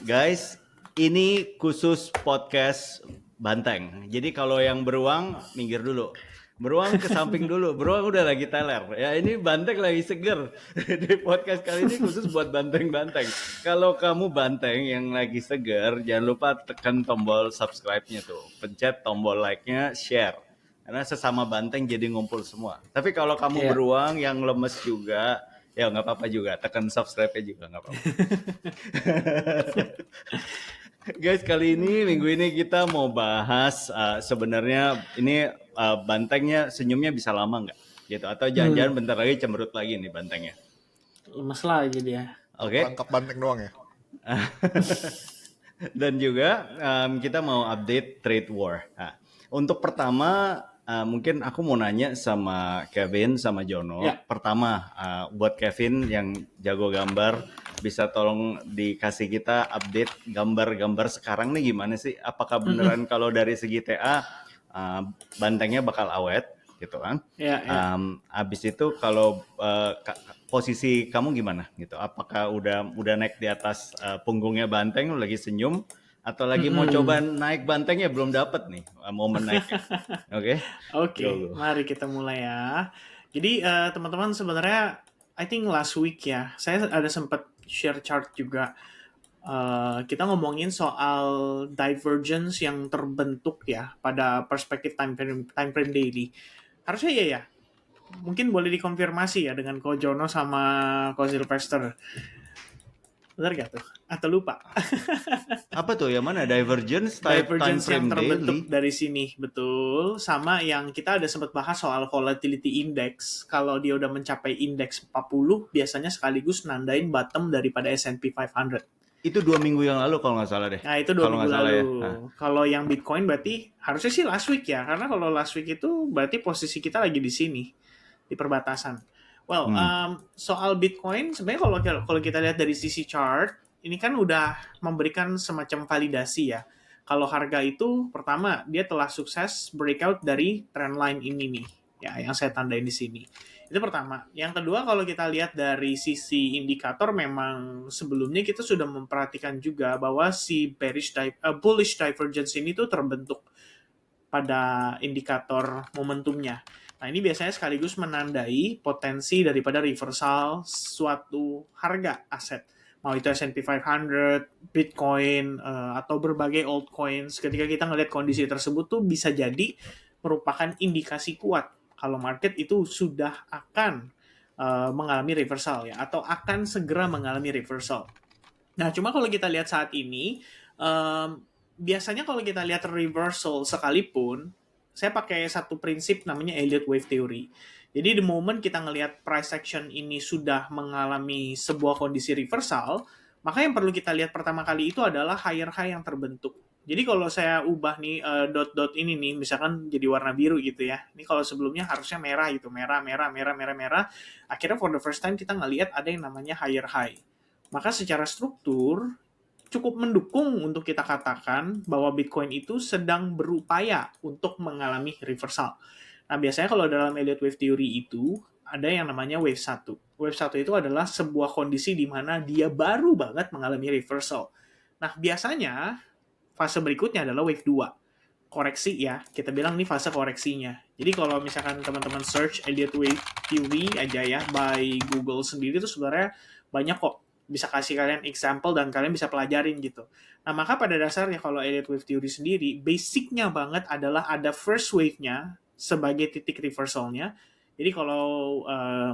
Guys, ini khusus podcast banteng. Jadi kalau yang beruang, minggir dulu. Beruang ke samping dulu. Beruang udah lagi teler. Ya ini banteng lagi seger. Di podcast kali ini khusus buat banteng-banteng. Kalau kamu banteng yang lagi seger, jangan lupa tekan tombol subscribe-nya tuh. Pencet tombol like-nya, share. Karena sesama banteng jadi ngumpul semua. Tapi kalau kamu Iya. beruang yang lemes juga, ya nggak apa-apa juga. Tekan subscribe-nya juga nggak apa-apa. Guys, kali ini minggu ini kita mau bahas sebenarnya ini bantengnya senyumnya bisa lama nggak? Gitu. Atau jangan-jangan bentar lagi cemberut lagi nih bantengnya. Lemes lagi dia. Oke. Rangkap banteng doang ya. Dan juga kita mau update trade war. Nah, untuk pertama mungkin aku mau nanya sama Kevin sama Jono. Ya. Pertama buat Kevin yang jago gambar, bisa tolong dikasih kita update gambar-gambar sekarang nih gimana sih? Apakah beneran kalau dari segi TA bantengnya bakal awet gitu kan? Ya, ya. Abis itu kalau posisi kamu gimana gitu? Apakah udah naik di atas punggungnya banteng, lagi senyum, atau lagi mau coba naik bantengnya belum dapat nih momen naiknya? Oke, mari kita mulai ya. Jadi teman-teman sebenarnya I think last week ya, saya ada sempat share chart juga. Kita ngomongin soal divergence yang terbentuk ya pada perspektif time frame daily. Harusnya iya ya. Mungkin boleh dikonfirmasi ya dengan Ko Jono sama Ko Sylvester. Benar gak tuh? Atau lupa? Apa tuh? Yang mana? Divergence time Divergence frame yang terbentuk daily? dari sini, betul. Sama yang kita ada sempat bahas soal volatility index. Kalau dia udah mencapai indeks 40, biasanya sekaligus nandain bottom daripada S&P 500. Itu 2 minggu yang lalu kalau nggak salah deh. Nah, itu 2 Kalau minggu nggak salah lalu. ya. Kalau yang Bitcoin berarti harusnya sih last week ya. Karena kalau last week itu berarti posisi kita lagi di sini, di perbatasan. Well, soal Bitcoin, sebenarnya kalau kita lihat dari sisi chart, ini kan udah memberikan semacam validasi ya. Kalau harga itu, pertama, dia telah sukses breakout dari trendline ini nih. Ya, yang saya tandain di sini. Itu pertama. Yang kedua, kalau kita lihat dari sisi indikator, memang sebelumnya kita sudah memperhatikan juga bahwa si bullish divergence ini tuh terbentuk pada indikator momentumnya. Nah, ini biasanya sekaligus menandai potensi daripada reversal suatu harga aset. Mau itu S&P 500, Bitcoin, atau berbagai altcoins. Ketika kita ngelihat kondisi tersebut tuh bisa jadi merupakan indikasi kuat kalau market itu sudah akan mengalami reversal ya, atau akan segera mengalami reversal. Nah, cuma kalau kita lihat saat ini, biasanya kalau kita lihat reversal sekalipun, saya pakai satu prinsip namanya Elliott Wave Theory. Jadi the moment kita ngelihat price action ini sudah mengalami sebuah kondisi reversal, maka yang perlu kita lihat pertama kali itu adalah higher high yang terbentuk. Jadi kalau saya ubah nih dot-dot ini nih, misalkan jadi warna biru gitu ya. Ini kalau sebelumnya harusnya merah gitu, merah. Akhirnya for the first time kita ngelihat ada yang namanya higher high. Maka secara struktur cukup mendukung untuk kita katakan bahwa Bitcoin itu sedang berupaya untuk mengalami reversal. Nah, biasanya kalau dalam Elliott Wave Theory itu ada yang namanya Wave 1. Wave 1 itu adalah sebuah kondisi di mana dia baru banget mengalami reversal. Nah, biasanya fase berikutnya adalah Wave 2. Koreksi ya, kita bilang ini fase koreksinya. Jadi kalau misalkan teman-teman search Elliott Wave Theory aja ya, by Google sendiri itu sebenarnya banyak kok bisa kasih kalian example dan kalian bisa pelajarin gitu. Nah, maka pada dasarnya kalau Elliott Wave Theory sendiri, basicnya banget adalah ada first wave-nya sebagai titik reversalnya. Jadi kalau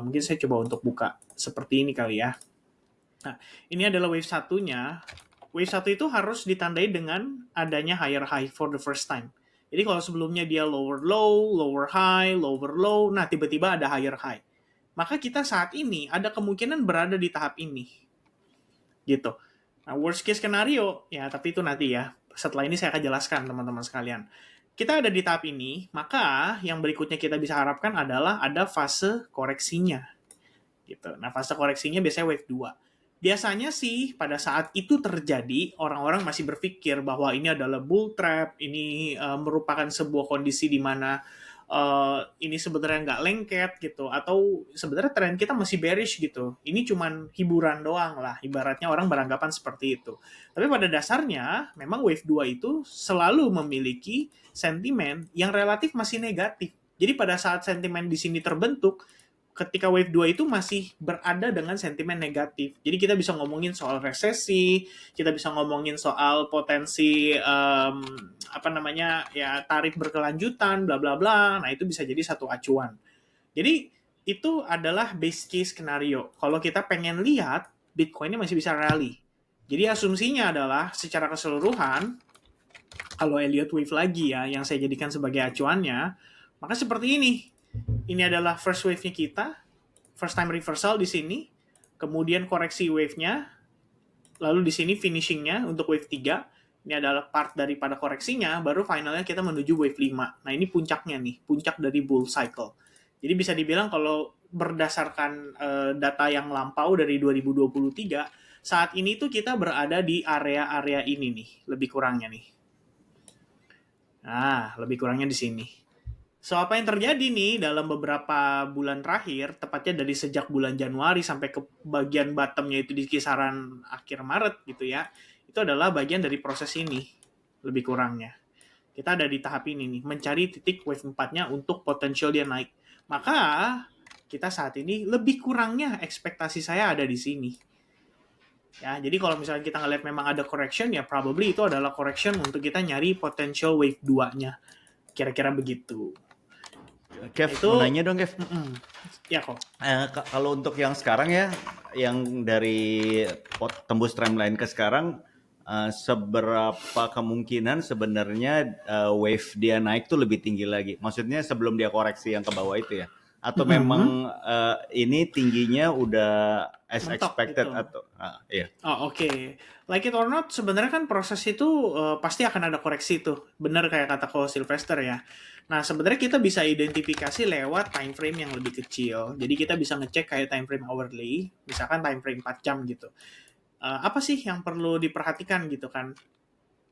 mungkin saya coba untuk buka seperti ini kali ya. Nah, ini adalah wave satunya. Wave 1 itu harus ditandai dengan adanya higher high for the first time. Jadi kalau sebelumnya dia lower low, lower high, lower low, nah tiba-tiba ada higher high. Maka kita saat ini ada kemungkinan berada di tahap ini gitu. Nah, worst case scenario, ya tapi itu nanti ya. Setelah ini saya akan jelaskan teman-teman sekalian. Kita ada di tahap ini, maka yang berikutnya kita bisa harapkan adalah ada fase koreksinya. Gitu. Nah, fase koreksinya biasanya wave 2. Biasanya sih pada saat itu terjadi, orang-orang masih berpikir bahwa ini adalah bull trap, ini merupakan sebuah kondisi di mana ini sebenarnya nggak lengket gitu, atau sebenarnya tren kita masih bearish gitu. Ini cuman hiburan doang lah, ibaratnya orang beranggapan seperti itu. Tapi pada dasarnya memang wave 2 itu selalu memiliki sentimen yang relatif masih negatif. Jadi pada saat sentimen di sini terbentuk, ketika wave 2 itu masih berada dengan sentimen negatif. Jadi kita bisa ngomongin soal resesi, kita bisa ngomongin soal potensi apa namanya ya tarik berkelanjutan, bla bla bla. Nah itu bisa jadi satu acuan. Jadi itu adalah base case skenario. Kalau kita pengen lihat Bitcoin ini masih bisa rally. Jadi asumsinya adalah secara keseluruhan kalau Elliott Wave lagi ya yang saya jadikan sebagai acuannya, maka seperti ini. Ini adalah first wave-nya kita, first time reversal di sini, kemudian koreksi wave-nya, lalu di sini finishing-nya untuk wave 3, ini adalah part daripada koreksinya, baru finalnya kita menuju wave 5. Nah ini puncaknya nih, puncak dari bull cycle. Jadi bisa dibilang kalau berdasarkan data yang lampau dari 2023, saat ini tuh kita berada di area-area ini nih, lebih kurangnya nih. Nah, lebih kurangnya di sini. So, apa yang terjadi nih dalam beberapa bulan terakhir, tepatnya dari sejak bulan Januari sampai ke bagian bottomnya itu di kisaran akhir Maret gitu ya, itu adalah bagian dari proses ini, lebih kurangnya. Kita ada di tahap ini nih, mencari titik wave 4-nya untuk potensial dia naik. Maka, kita saat ini lebih kurangnya ekspektasi saya ada di sini. Ya, jadi kalau misalnya kita ngeliat memang ada correction, ya probably itu adalah correction untuk kita nyari potential wave 2-nya. Kira-kira begitu. Kev, Itu mau nanya dong Kev. ya kok. Kalau untuk yang sekarang ya, yang dari tembus trendline ke sekarang, seberapa kemungkinan sebenarnya wave dia naik tuh lebih tinggi lagi? Maksudnya sebelum dia koreksi yang ke bawah itu ya? Atau memang ini tingginya udah as Mentok expected gitu. atau iya. Oh, oke. Like it or not, sebenarnya kan proses itu pasti akan ada koreksi tuh. Bener kayak kata Ko Sylvester ya. Nah, sebenarnya kita bisa identifikasi lewat time frame yang lebih kecil. Jadi kita bisa ngecek kayak time frame hourly, misalkan time frame 4 jam gitu. Apa sih yang perlu diperhatikan gitu kan?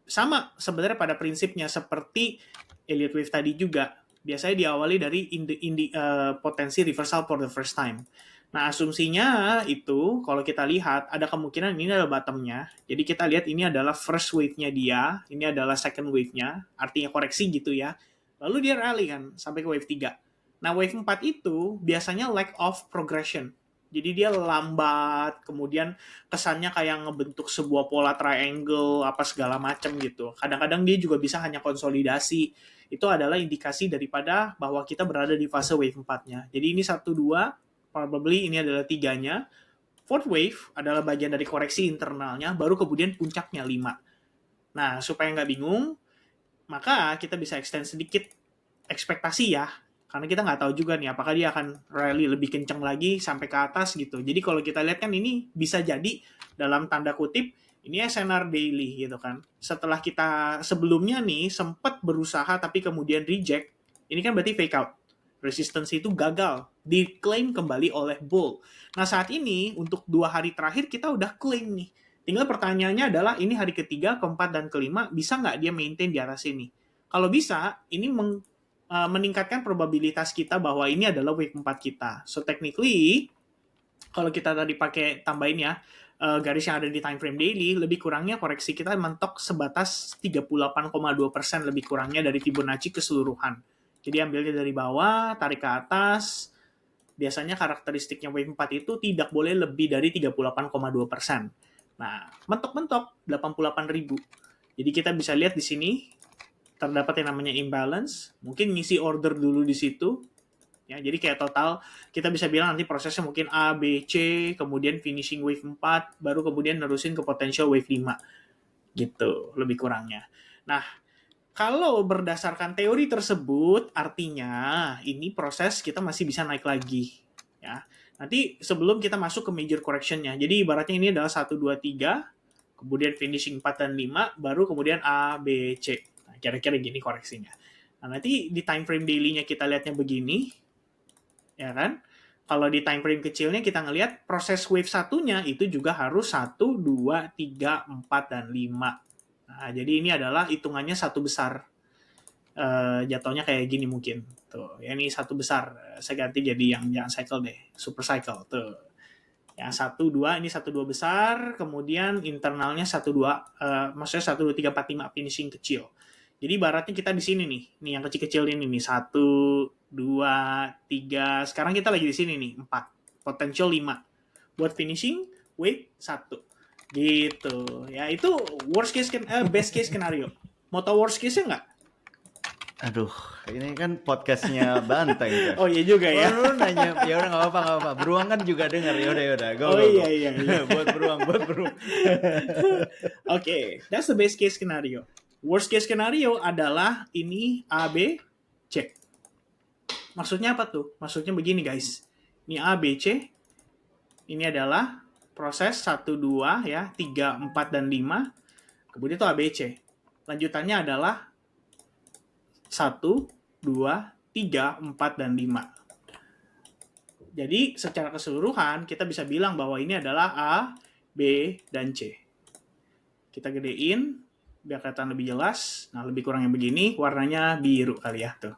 Sama sebenarnya pada prinsipnya seperti Elliott Wave tadi juga. Biasanya diawali dari potensi reversal for the first time. Nah, asumsinya itu kalau kita lihat ada kemungkinan ini adalah bottomnya. Jadi kita lihat ini adalah first wave-nya dia, ini adalah second wave-nya, artinya koreksi gitu ya. Lalu dia rally kan sampai ke wave 3. Nah, wave 4 itu biasanya lack of progression. Jadi dia lambat, kemudian kesannya kayak ngebentuk sebuah pola triangle apa segala macam gitu. Kadang-kadang dia juga bisa hanya konsolidasi. Itu adalah indikasi daripada bahwa kita berada di fase wave 4-nya. Jadi ini 1 2, probably ini adalah 3-nya. Fourth wave adalah bagian dari koreksi internalnya, baru kemudian puncaknya 5. Nah, supaya nggak bingung, maka kita bisa extend sedikit ekspektasi ya. Karena kita nggak tahu juga nih apakah dia akan rally lebih kencang lagi sampai ke atas gitu. Jadi kalau kita lihat kan ini bisa jadi dalam tanda kutip ini SNR daily gitu kan. Setelah kita sebelumnya nih sempat berusaha tapi kemudian reject, ini kan berarti fake out. Resistance itu gagal, diklaim kembali oleh bull. Nah saat ini untuk 2 hari terakhir kita udah claim nih. Tinggal pertanyaannya adalah ini hari ketiga, keempat, dan kelima bisa nggak dia maintain di atas ini? Kalau bisa, ini meningkatkan probabilitas kita bahwa ini adalah wave 4 kita. So technically, kalau kita tadi pakai tambahin ya, garis yang ada di time frame daily, lebih kurangnya koreksi kita mentok sebatas 38,2% lebih kurangnya dari Fibonacci keseluruhan. Jadi ambilnya dari bawah, tarik ke atas. Biasanya karakteristiknya wave 4 itu tidak boleh lebih dari 38,2%. Nah, mentok-mentok 88.000. Jadi kita bisa lihat di sini terdapat yang namanya imbalance, mungkin ngisi order dulu di situ. Ya, jadi kayak total kita bisa bilang nanti prosesnya mungkin A, B, C, kemudian finishing wave 4, baru kemudian nerusin ke potential wave 5. Gitu, lebih kurangnya. Nah, kalau berdasarkan teori tersebut, artinya ini proses kita masih bisa naik lagi. Ya. Nanti sebelum kita masuk ke major correction-nya. Jadi ibaratnya ini adalah 1, 2, 3, kemudian finishing 4 dan 5, baru kemudian A, B, C. Nah, kira-kira gini koreksinya. Nah, nanti di time frame daily-nya kita lihatnya begini, ya kan? Kalau di time frame kecilnya kita ngelihat proses wave satunya itu juga harus 1, 2, 3, 4, dan 5. Nah, jadi ini adalah hitungannya satu besar. jatuhnya kayak gini mungkin. Tuh, ya ini satu besar. Saya ganti jadi yang jangan cycle deh, super cycle. Tuh. Yang 1 2 ini 1 2 besar, kemudian internalnya 1 2 maksudnya 1 2 3 4 5 finishing kecil. Jadi ibaratnya kita di sini nih yang kecil-kecil ini nih 1 2 3. Sekarang kita lagi di sini nih 4, potential 5. Buat finishing, wait 1. Gitu. Ya itu best case scenario. Mau tahu worst case-nya nggak? Aduh, ini kan podcastnya Banteng ya. Oh iya juga ya. Lu nanya, ya udah nggak apa-apa. Beruang kan juga dengar, ya udah. Go. Iya. buat beruang. Oke, that's the best case scenario. Worst case scenario adalah ini A, B, C. Maksudnya apa tuh? Maksudnya begini guys. Ini A, B, C. Ini adalah proses 1, 2, ya, 3, 4, dan 5. Kemudian itu A, B, C. Lanjutannya adalah 1, 2, 3, 4, dan 5. Jadi secara keseluruhan kita bisa bilang bahwa ini adalah A, B, dan C. Kita gedein biar kelihatan lebih jelas. Nah, lebih kurang yang begini, warnanya biru kali ya tuh.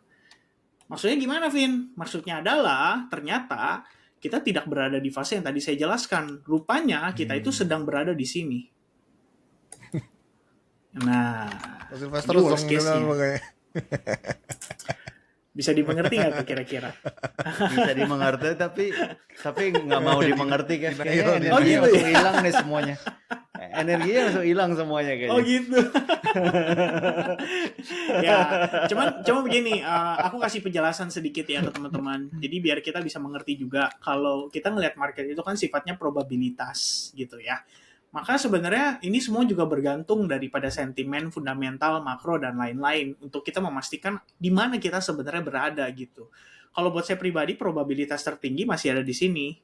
Maksudnya gimana, Vin? Maksudnya adalah ternyata kita tidak berada di fase yang tadi saya jelaskan. Rupanya kita itu sedang berada di sini. Nah, Investor worst case-nya. Bisa dimengerti nggak tuh kira-kira? Bisa dimengerti tapi nggak mau dimengerti kan? Kayaknya Oh, energinya gitu langsung hilang nih semuanya. Energinya langsung hilang semuanya kayaknya. Oh gitu. Ya, cuma begini, aku kasih penjelasan sedikit ya ke teman-teman. Jadi biar kita bisa mengerti juga kalau kita ngelihat market itu kan sifatnya probabilitas gitu ya. Maka sebenarnya ini semua juga bergantung daripada sentimen fundamental, makro, dan lain-lain untuk kita memastikan di mana kita sebenarnya berada gitu. Kalau buat saya pribadi, probabilitas tertinggi masih ada di sini.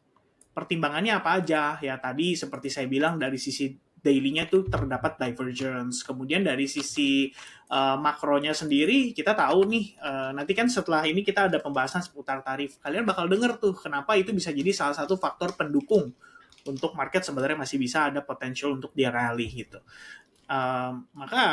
Pertimbangannya apa aja? Ya tadi seperti saya bilang dari sisi daily-nya tuh terdapat divergence. Kemudian dari sisi makronya sendiri kita tahu nih nanti kan setelah ini kita ada pembahasan seputar tarif. Kalian bakal denger tuh kenapa itu bisa jadi salah satu faktor pendukung untuk market sebenarnya masih bisa ada potensial untuk dia rally gitu. Maka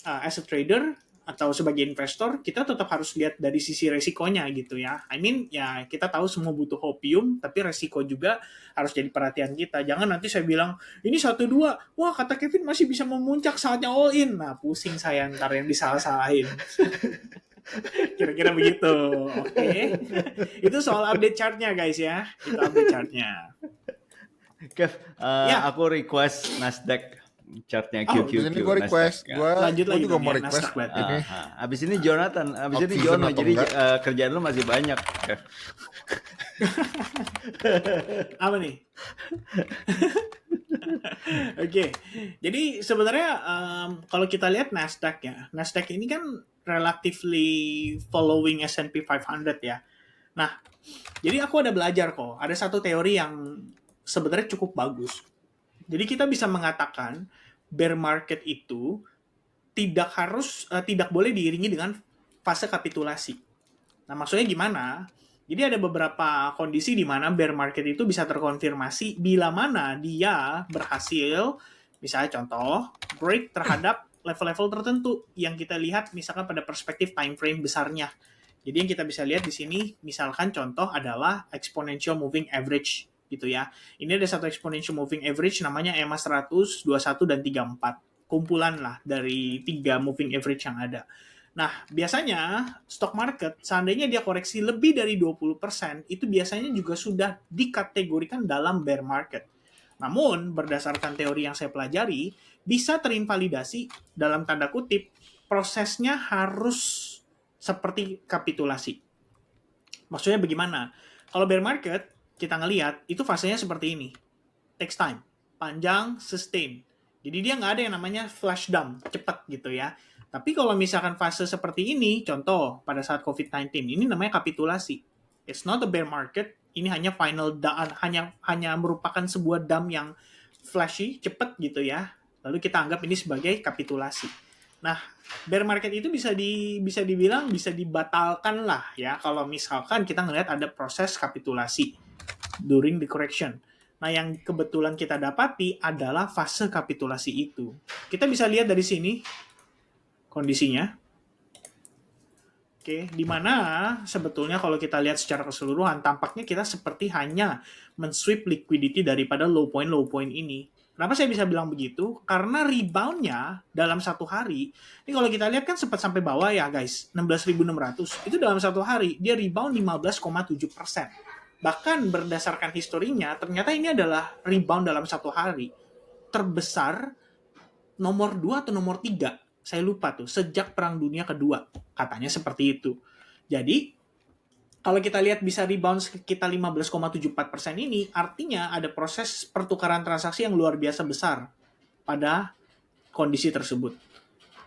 as a trader atau sebagai investor kita tetap harus lihat dari sisi resikonya gitu ya. I mean ya kita tahu semua butuh hopium tapi resiko juga harus jadi perhatian kita. Jangan nanti saya bilang ini 1 2, wah kata Kevin masih bisa memuncak saatnya all in. Nah, pusing saya ntar yang disalah-salahin. Kira-kira begitu. Oke. Itu soal update chartnya guys ya. Itu update chartnya. Kev, aku request Nasdaq chartnya Oh, QQQ. ini gue request, Lanjut gue lagi juga dong mau ya, request. Nasdaq berarti. Oke. Abis ini Jonathan, abis ini Off-season Jono. atau Jadi enggak? kerjaan lu masih banyak. Kev. Apa nih? Oke, jadi sebenarnya kalau kita lihat Nasdaq ya, Nasdaq ini kan relatively following S&P 500 ya. Nah, jadi aku ada belajar kok, ada satu teori yang sebenarnya cukup bagus. Jadi kita bisa mengatakan bear market itu tidak boleh diiringi dengan fase kapitulasi. Nah, maksudnya gimana? Jadi ada beberapa kondisi di mana bear market itu bisa terkonfirmasi bila mana dia berhasil, misalnya contoh, break terhadap level-level tertentu yang kita lihat misalkan pada perspektif time frame besarnya. Jadi yang kita bisa lihat di sini, misalkan contoh adalah exponential moving average gitu ya. Ini ada satu exponential moving average namanya EMA 100, 21, dan 34. Kumpulan lah dari 3 moving average yang ada. Nah, biasanya stock market, seandainya dia koreksi lebih dari 20%, itu biasanya juga sudah dikategorikan dalam bear market. Namun, berdasarkan teori yang saya pelajari, bisa terinvalidasi dalam tanda kutip, prosesnya harus seperti kapitulasi. Maksudnya bagaimana? Kalau bear market, kita ngelihat, itu fasenya seperti ini. Takes time. Panjang, sustain. Jadi dia nggak ada yang namanya flash dump, cepat gitu ya. Tapi kalau misalkan fase seperti ini, contoh pada saat COVID-19, ini namanya kapitulasi. It's not a bear market, ini hanya final hanya merupakan sebuah dump yang flashy, cepat gitu ya. Lalu kita anggap ini sebagai kapitulasi. Nah, bear market itu bisa dibilang bisa dibatalkan lah ya kalau misalkan kita ngelihat ada proses kapitulasi during the correction. Nah, yang kebetulan kita dapati adalah fase kapitulasi itu. Kita bisa lihat dari sini kondisinya. Oke, di mana sebetulnya kalau kita lihat secara keseluruhan, tampaknya kita seperti hanya men-sweep liquidity daripada low point ini. Kenapa saya bisa bilang begitu? Karena rebound-nya dalam satu hari, ini kalau kita lihat kan sempat sampai bawah ya guys, 16.600. Itu dalam satu hari, dia rebound 15,7%. Bahkan berdasarkan historinya, ternyata ini adalah rebound dalam satu hari terbesar nomor 2 atau nomor 3, saya lupa tuh, sejak Perang Dunia Kedua. Katanya seperti itu. Jadi, kalau kita lihat bisa rebound sekitar 15,74% ini, artinya ada proses pertukaran transaksi yang luar biasa besar pada kondisi tersebut.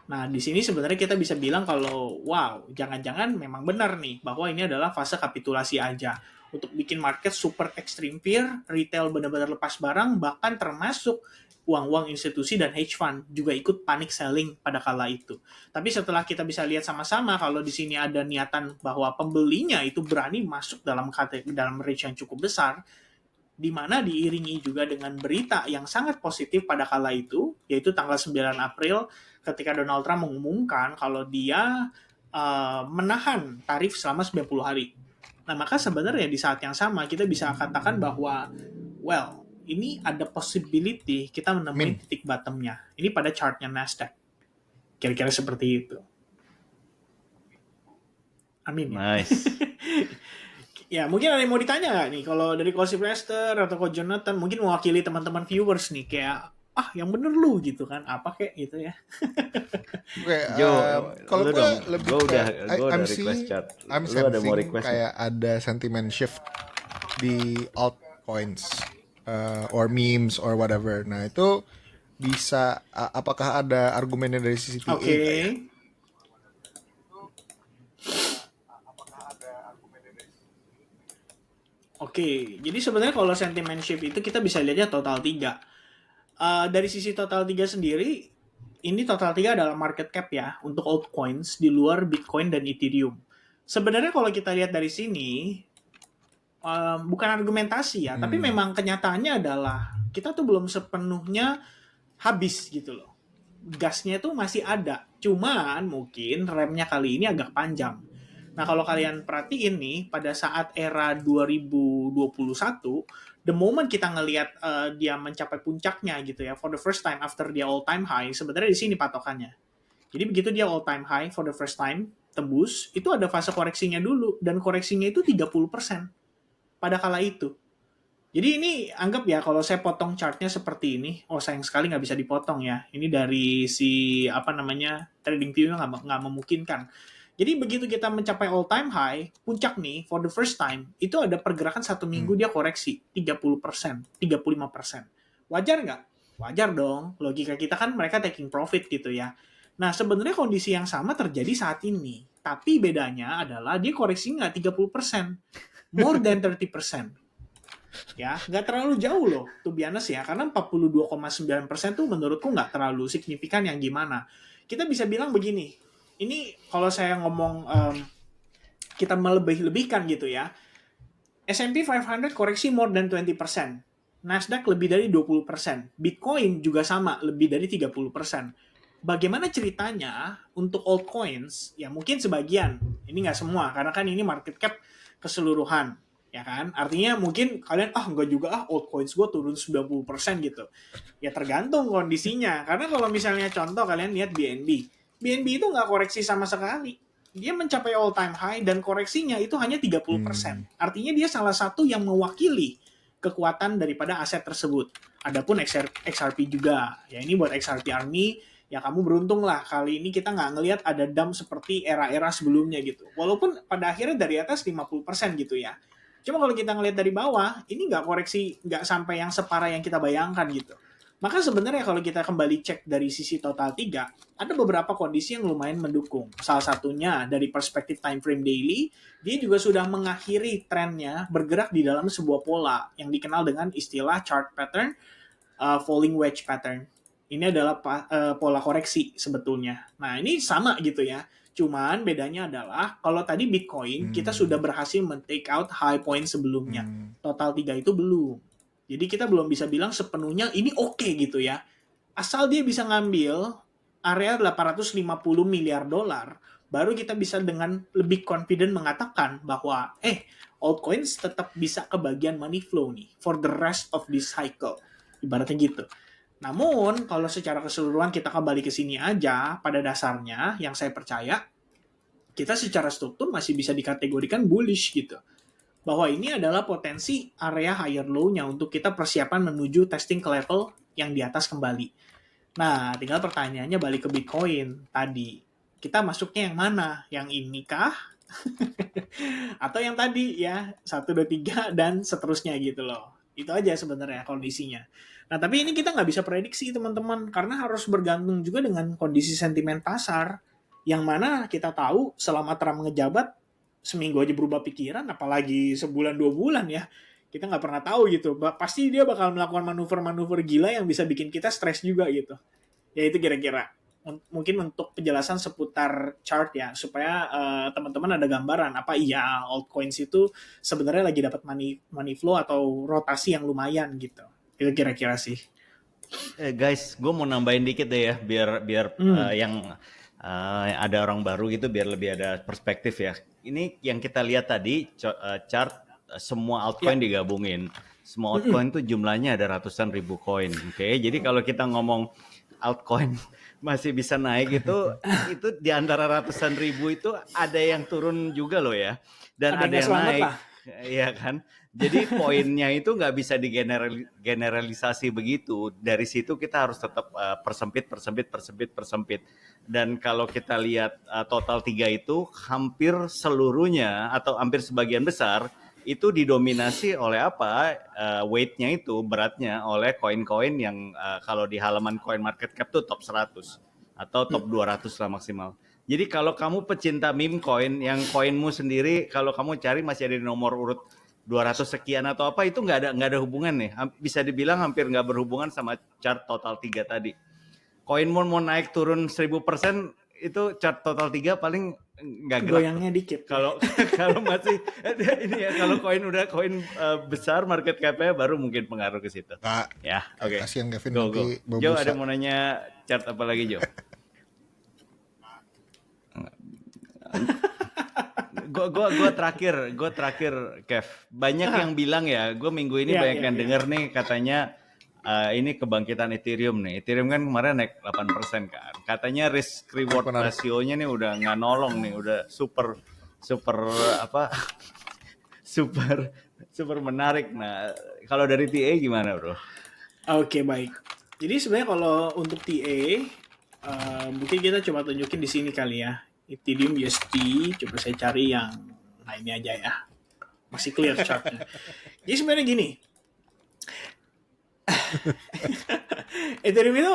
Nah, di sini sebenarnya kita bisa bilang kalau, wow, jangan-jangan memang benar nih, bahwa ini adalah fase kapitulasi aja. Untuk bikin market super extreme fear, retail benar-benar lepas barang, bahkan termasuk uang-uang institusi dan hedge fund juga ikut panic selling pada kala itu. Tapi setelah kita bisa lihat sama-sama kalau di sini ada niatan bahwa pembelinya itu berani masuk dalam range yang cukup besar, di mana diiringi juga dengan berita yang sangat positif pada kala itu, yaitu tanggal 9 April ketika Donald Trump mengumumkan kalau dia menahan tarif selama 90 hari. Nah, maka sebenarnya di saat yang sama kita bisa katakan bahwa, well, ini ada possibility kita menemui titik bottomnya. Ini pada chartnya Nasdaq. Kira-kira seperti itu. Amin. Nice. Ya, mungkin ada yang mau ditanya nggak nih? Kalau dari Coach Lester atau Coach Jonathan, mungkin mewakili teman-teman viewers nih, kayak, yang bener lu gitu kan, apa kayak gitu ya. Kalau gue lebih gue I'm request chat. I'm Lu ada mau sensing request kayak ada sentiment shift di altcoins or memes or whatever. Nah itu bisa apakah ada argumennya dari sisi PA? Oke. Oke, jadi sebenarnya kalau sentiment shift itu kita bisa lihatnya total 3. Dari sisi total 3 sendiri, ini total 3 adalah market cap ya untuk altcoins di luar Bitcoin dan Ethereum. Sebenarnya kalau kita lihat dari sini, bukan argumentasi ya, tapi memang kenyataannya adalah kita tuh belum sepenuhnya habis gitu loh. Gasnya tuh masih ada, cuman mungkin remnya kali ini agak panjang. Nah, kalau kalian perhatiin nih, pada saat era 2021, the moment kita ngelihat dia mencapai puncaknya gitu ya, for the first time after dia all time high, sebenarnya di sini patokannya. Jadi begitu dia all time high for the first time, tembus, itu ada fase koreksinya dulu, dan koreksinya itu 30% pada kala itu. Jadi ini anggap ya, kalau saya potong chartnya seperti ini, sayang sekali nggak bisa dipotong ya. Ini dari si, trading view-nya nggak memungkinkan. Jadi begitu kita mencapai all time high, puncak nih, for the first time, itu ada pergerakan 1 minggu dia koreksi 30%, 35%. Wajar nggak? Wajar dong. Logika kita kan mereka taking profit gitu ya. Nah, sebenarnya kondisi yang sama terjadi saat ini. Tapi bedanya adalah dia koreksi nggak 30%. More than 30%. Ya, nggak terlalu jauh loh, to be honest ya. Karena 42,9% tuh menurutku nggak terlalu signifikan yang gimana. Kita bisa bilang begini, ini kalau saya ngomong kita melebih-lebihkan gitu ya. S&P 500 koreksi more than 20%. Nasdaq lebih dari 20%. Bitcoin juga sama, lebih dari 30%. Bagaimana ceritanya untuk altcoins? Ya mungkin sebagian. Ini nggak semua, karena kan ini market cap keseluruhan. Ya kan? Artinya mungkin kalian, nggak juga altcoins gue turun 90% gitu. Ya tergantung kondisinya. Karena kalau misalnya contoh kalian lihat BNB itu nggak koreksi sama sekali. Dia mencapai all time high dan koreksinya itu hanya 30%. Artinya dia salah satu yang mewakili kekuatan daripada aset tersebut. Adapun XRP juga. Ya ini buat XRP Army, ya kamu beruntung lah. Kali ini kita nggak ngelihat ada dump seperti era-era sebelumnya gitu. Walaupun pada akhirnya dari atas 50% gitu ya. Cuma kalau kita ngelihat dari bawah, ini nggak koreksi, nggak sampai yang separah yang kita bayangkan gitu. Maka sebenarnya kalau kita kembali cek dari sisi total 3, ada beberapa kondisi yang lumayan mendukung. Salah satunya dari perspektif time frame daily, dia juga sudah mengakhiri trennya bergerak di dalam sebuah pola yang dikenal dengan istilah chart pattern, falling wedge pattern. Ini adalah pola koreksi sebetulnya. Nah ini sama gitu ya. Cuman bedanya adalah kalau tadi Bitcoin kita sudah berhasil men-take out high point sebelumnya. Total 3 itu belum. Jadi kita belum bisa bilang sepenuhnya ini oke gitu ya. Asal dia bisa ngambil area $850 miliar, baru kita bisa dengan lebih confident mengatakan bahwa altcoins tetap bisa kebagian money flow nih for the rest of this cycle. Ibaratnya gitu. Namun, kalau secara keseluruhan kita kembali ke sini aja, pada dasarnya yang saya percaya, kita secara struktur masih bisa dikategorikan bullish gitu. Bahwa ini adalah potensi area higher low-nya untuk kita persiapan menuju testing ke level yang di atas kembali. Nah, tinggal pertanyaannya balik ke Bitcoin tadi. Kita masuknya yang mana? Yang ini kah? Atau yang tadi ya, 1, 2, 3, dan seterusnya gitu loh. Itu aja sebenarnya kondisinya. Nah, tapi ini kita nggak bisa prediksi teman-teman, karena harus bergantung juga dengan kondisi sentimen pasar. Yang mana kita tahu selama Trump ngejabat, seminggu aja berubah pikiran, apalagi sebulan 2 bulan ya. Kita nggak pernah tahu gitu. Pasti dia bakal melakukan manuver-manuver gila yang bisa bikin kita stres juga gitu. Ya itu kira-kira. Mungkin untuk penjelasan seputar chart ya, supaya teman-teman ada gambaran apa iya altcoins itu sebenarnya lagi dapat money flow atau rotasi yang lumayan gitu. Itu kira-kira sih. Guys, gue mau nambahin dikit deh ya, biar yang ada orang baru gitu, biar lebih ada perspektif ya. Ini yang kita lihat tadi chart semua altcoin digabungin. Semua altcoin tuh jumlahnya ada ratusan ribu koin. Oke, jadi kalau kita ngomong altcoin masih bisa naik itu di antara ratusan ribu itu ada yang turun juga loh ya, dan ada yang naik lah. Iya kan, jadi poinnya itu nggak bisa digeneralisasi begitu. Dari situ kita harus tetap persempit. Dan kalau kita lihat total 3 itu hampir seluruhnya atau hampir sebagian besar itu didominasi oleh apa, weight-nya itu, beratnya oleh koin-koin yang kalau di halaman CoinMarketCap tuh top 100 atau top 200 lah maksimal. Jadi kalau kamu pecinta meme coin, yang koinmu sendiri kalau kamu cari masih ada di nomor urut 200 sekian atau apa, itu nggak ada hubungan nih. Bisa dibilang hampir nggak berhubungan sama chart total 3 tadi. Koinmu mau naik turun 1000%, itu chart total 3 paling nggak gerak. Goyangnya dikit. Kalau masih ini ya, kalau koin besar market cap-nya baru mungkin pengaruh ke situ. Nah, ya, oke. Kasihan Kevin Go. nanti Jo, ada mau nanya chart apa lagi, Jo? Gue terakhir Kev. Banyak yang bilang ya, gue minggu ini banyak yang denger nih katanya ini kebangkitan Ethereum nih. Ethereum kan kemarin naik 8% kan. Katanya risk reward ratio-nya nih udah nggak nolong nih, udah super menarik. Nah, kalau dari TA gimana, Bro? Oke, baik. Jadi sebenarnya kalau untuk TA mungkin kita coba tunjukin di sini kali ya. Ethereum USD, coba saya cari yang ini aja ya. Masih clear chartnya. Jadi sebenarnya gini. Ethereum itu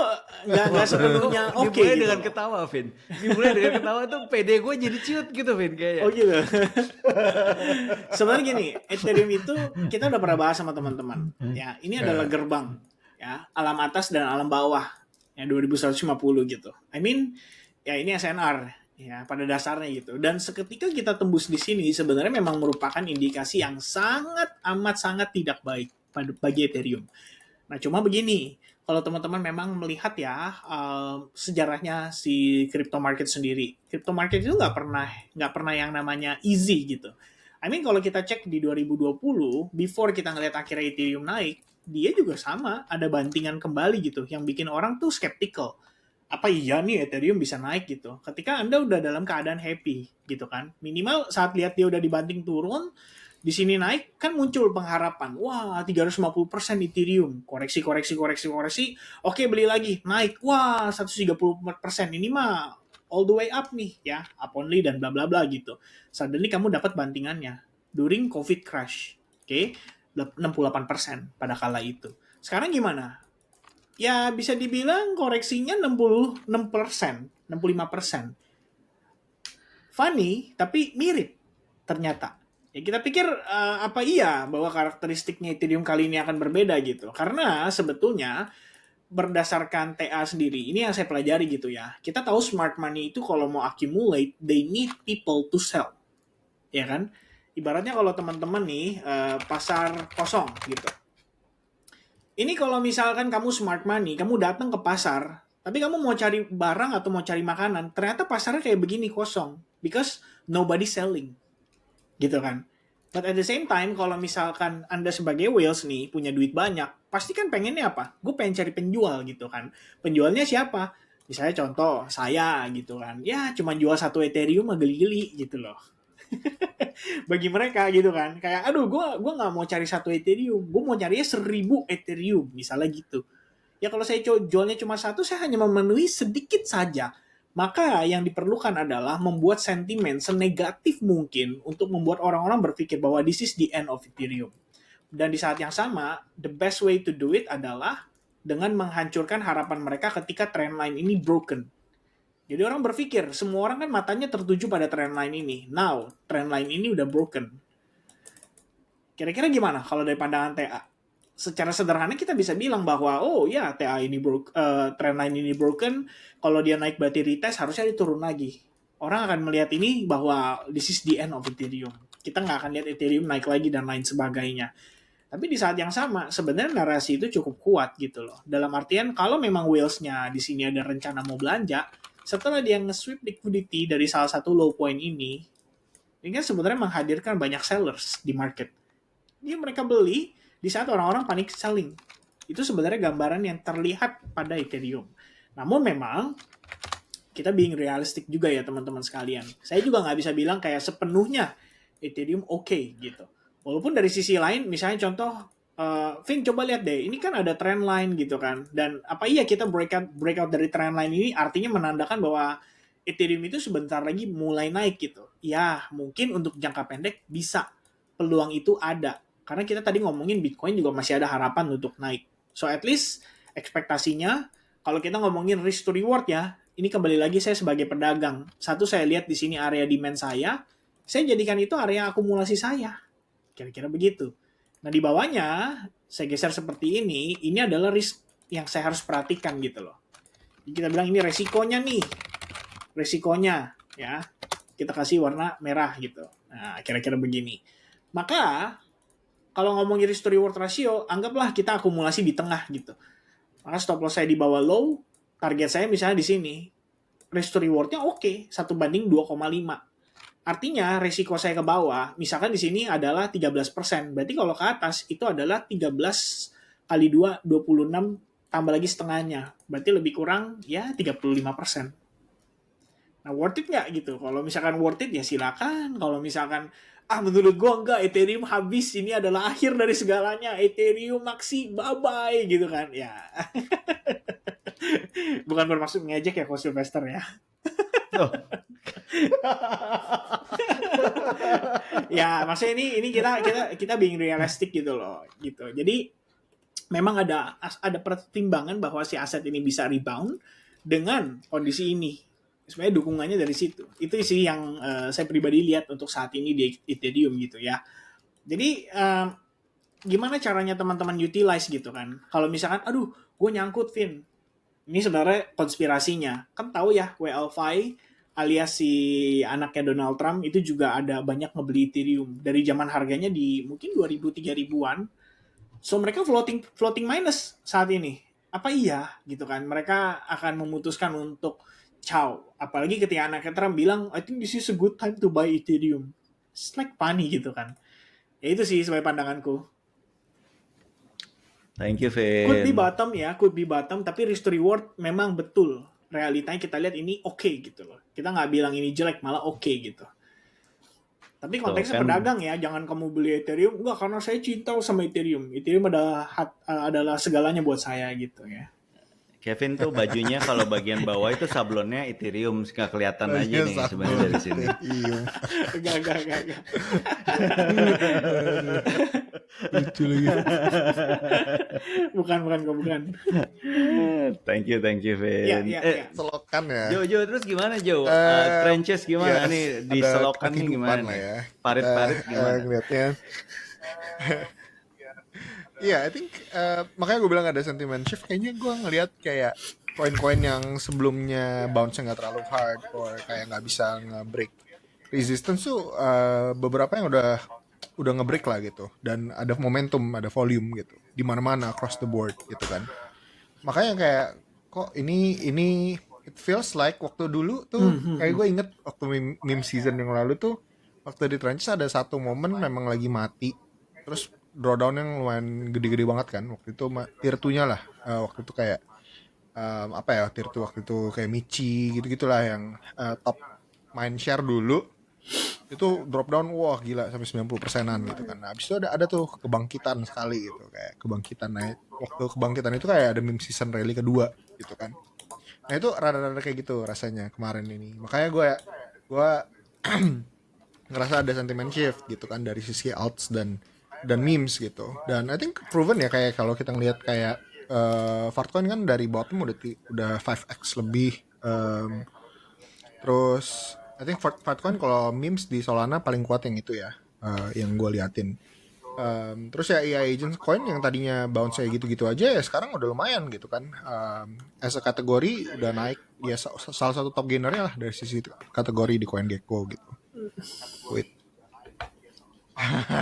nggak sepenuhnya oke. Dimulai gitu. dengan ketawa, Vin. Dimulai dengan ketawa tuh PD gue jadi ciut gitu, Vin, kayaknya. Oh gitu. Sebenarnya gini, Ethereum itu kita udah pernah bahas sama teman-teman. Ya, ini adalah gerbang, ya, alam atas dan alam bawah, ya 2150 gitu. I mean, ya ini SNR. Ya, pada dasarnya gitu. Dan seketika kita tembus di sini sebenarnya memang merupakan indikasi yang sangat tidak baik bagi Ethereum. Nah, cuma begini, kalau teman-teman memang melihat ya sejarahnya si crypto market sendiri, crypto market itu nggak pernah yang namanya easy gitu. I mean kalau kita cek di 2020, before kita ngelihat akhirnya Ethereum naik, dia juga sama, ada bantingan kembali gitu, yang bikin orang tuh skeptical. Apa iya nih Ethereum bisa naik gitu. Ketika Anda udah dalam keadaan happy gitu kan. Minimal saat lihat dia udah dibanting turun, di sini naik kan muncul pengharapan. Wah, 350% Ethereum. Koreksi. Oke, beli lagi. Naik. Wah, 130%. Ini mah all the way up nih ya. Up only dan bla bla bla gitu. Suddenly kamu dapat bantingannya during COVID crash. Oke, 68% pada kala itu. Sekarang gimana? Ya bisa dibilang koreksinya 66%, 65%. Funny, tapi mirip ternyata. Ya kita pikir apa iya bahwa karakteristiknya Ethereum kali ini akan berbeda gitu. Karena sebetulnya berdasarkan TA sendiri, ini yang saya pelajari gitu ya. Kita tahu smart money itu kalau mau accumulate, they need people to sell. Ya kan? Ibaratnya kalau teman-teman nih pasar kosong gitu. Ini kalau misalkan kamu smart money, kamu datang ke pasar, tapi kamu mau cari barang atau mau cari makanan, ternyata pasarnya kayak begini kosong. because nobody selling gitu kan. But at the same time, kalau misalkan Anda sebagai whales nih, punya duit banyak, pasti kan pengennya apa? Gue pengen cari penjual gitu kan. Penjualnya siapa? Misalnya contoh, saya gitu kan. Ya, cuma jual 1 Ethereum mah geli-geli gitu loh. Bagi mereka gitu kan. Kayak, aduh, gue nggak mau cari 1 Ethereum. Gue mau carinya 1.000 Ethereum, misalnya gitu. Ya kalau saya jualnya cuma 1, saya hanya memenuhi sedikit saja. Maka yang diperlukan adalah membuat sentimen senegatif mungkin untuk membuat orang-orang berpikir bahwa this is the end of Ethereum. Dan di saat yang sama, the best way to do it adalah dengan menghancurkan harapan mereka ketika trendline ini broken. Jadi orang berpikir, semua orang kan matanya tertuju pada trendline ini. Now, trendline ini udah broken. Kira-kira gimana kalau dari pandangan TA? Secara sederhana kita bisa bilang bahwa oh ya TA ini trendline ini broken, kalau dia naik berarti retest harusnya dia turun lagi. Orang akan melihat ini bahwa this is the end of Ethereum. Kita nggak akan lihat Ethereum naik lagi dan lain sebagainya. Tapi di saat yang sama sebenarnya narasi itu cukup kuat gitu loh. Dalam artian kalau memang whales-nya di sini ada rencana mau belanja, setelah dia nge-sweep liquidity dari salah satu low point ini kan sebenarnya menghadirkan banyak sellers di market. Ini mereka beli di saat orang-orang panik selling. Itu sebenarnya gambaran yang terlihat pada Ethereum. Namun memang kita being realistic juga ya teman-teman sekalian. Saya juga nggak bisa bilang kayak sepenuhnya Ethereum oke gitu. Walaupun dari sisi lain, misalnya contoh, Vin coba lihat deh, ini kan ada trend line gitu kan. Dan apa iya kita breakout dari trend line ini artinya menandakan bahwa Ethereum itu sebentar lagi mulai naik gitu. Ya mungkin untuk jangka pendek bisa, peluang itu ada. Karena kita tadi ngomongin Bitcoin juga masih ada harapan untuk naik. So at least ekspektasinya, kalau kita ngomongin risk to reward ya, ini kembali lagi saya sebagai pedagang. Satu, saya lihat di sini area demand saya jadikan itu area akumulasi saya. Kira-kira begitu. Nah di bawahnya, saya geser seperti ini adalah risk yang saya harus perhatikan gitu loh. Jadi kita bilang ini resikonya nih. Resikonya ya. Kita kasih warna merah gitu. Nah kira-kira begini. Maka kalau ngomongin risk to reward ratio, anggaplah kita akumulasi di tengah gitu. Maka stop loss saya di bawah low, target saya misalnya di sini. Risk to reward-nya oke, 1/2,5. Artinya resiko saya ke bawah, misalkan di sini adalah 13%. Berarti kalau ke atas itu adalah 13 kali 2, 26, tambah lagi setengahnya. Berarti lebih kurang ya 35%. Nah worth it nggak gitu? Kalau misalkan worth it ya silakan. Kalau misalkan menurut gue enggak, Ethereum habis, ini adalah akhir dari segalanya, Ethereum maxi, bye-bye gitu kan ya. Bukan bermaksud ngejek ya Coach Sylvester ya. Oh. Ya maksudnya ini kita being realistic gitu loh gitu. Jadi memang ada pertimbangan bahwa si aset ini bisa rebound dengan kondisi ini. Sebenarnya dukungannya dari situ. Itu sih yang saya pribadi lihat untuk saat ini di Ethereum gitu ya. Jadi gimana caranya teman-teman utilize gitu kan? Kalau misalkan, aduh, gue nyangkut, Vin. Ini sebenarnya konspirasinya. Kan tahu ya, WLFi alias si anaknya Donald Trump itu juga ada banyak ngebeli Ethereum. Dari zaman harganya di mungkin 2000-3000-an. So mereka floating minus saat ini. Apa iya gitu kan? Mereka akan memutuskan untuk ciao. Apalagi ketika anaknya Trump bilang, I think this is a good time to buy Ethereum. It's like funny gitu kan. Ya itu sih sebagai pandanganku. Thank you, Vin. Could be bottom, tapi risk to reward memang betul. Realitanya kita lihat ini oke gitu loh. Kita nggak bilang ini jelek, malah oke gitu. Tapi konteksnya pedagang ya, jangan kamu beli Ethereum. Enggak, karena saya cinta sama Ethereum. Ethereum adalah segalanya buat saya gitu ya. Kevin tuh bajunya kalau bagian bawah itu sablonnya Ethereum, nggak kelihatan aja nih sebenarnya dari sini. Enggak. Lucu lagi. Bukan. Thank you, Vin. Ya. Selokan ya. Jo, terus gimana Jo? Trenches gimana nih di selokan nih gimana nih? Ya. Parit-parit gimana? Ngeliatnya. Iya, I think makanya gue bilang ada sentiment shift. Kayaknya gue ngelihat kayak koin-koin yang sebelumnya bounce-nya nggak terlalu hard or kayak nggak bisa nge-break resistance tuh beberapa yang udah nge-break lah gitu, dan ada momentum, ada volume gitu di mana-mana across the board gitu kan. Makanya kayak kok ini it feels like waktu dulu tuh kayak gue inget waktu meme season yang lalu tuh waktu di Tranches ada satu momen memang lagi mati terus drawdown yang lumayan gede-gede banget kan waktu itu tier 2-nya lah. Waktu itu kayak apa ya tier 2 waktu itu kayak Michi gitu-gitulah yang top main share dulu itu drop down wah gila sampai 90%-an gitu kan. Nah, habis itu ada tuh kebangkitan sekali gitu kayak kebangkitan naik. Waktu kebangkitan itu kayak ada meme season rally kedua gitu kan. Nah, itu rada-rada kayak gitu rasanya kemarin ini. Makanya gue ngerasa ada sentiment shift gitu kan dari sisi alts dan memes gitu. Dan I think proven ya kayak kalau kita ngelihat kayak Fartcoin kan dari bottom udah 5x lebih. Terus I think Fartcoin kalau memes di Solana paling kuat yang itu ya, yang gue liatin. Terus ya AI Agent Coin yang tadinya bounce kayak gitu-gitu aja ya sekarang udah lumayan gitu kan. As a kategori udah naik ya salah satu top gainernya lah dari sisi kategori di CoinGecko gitu. Wait.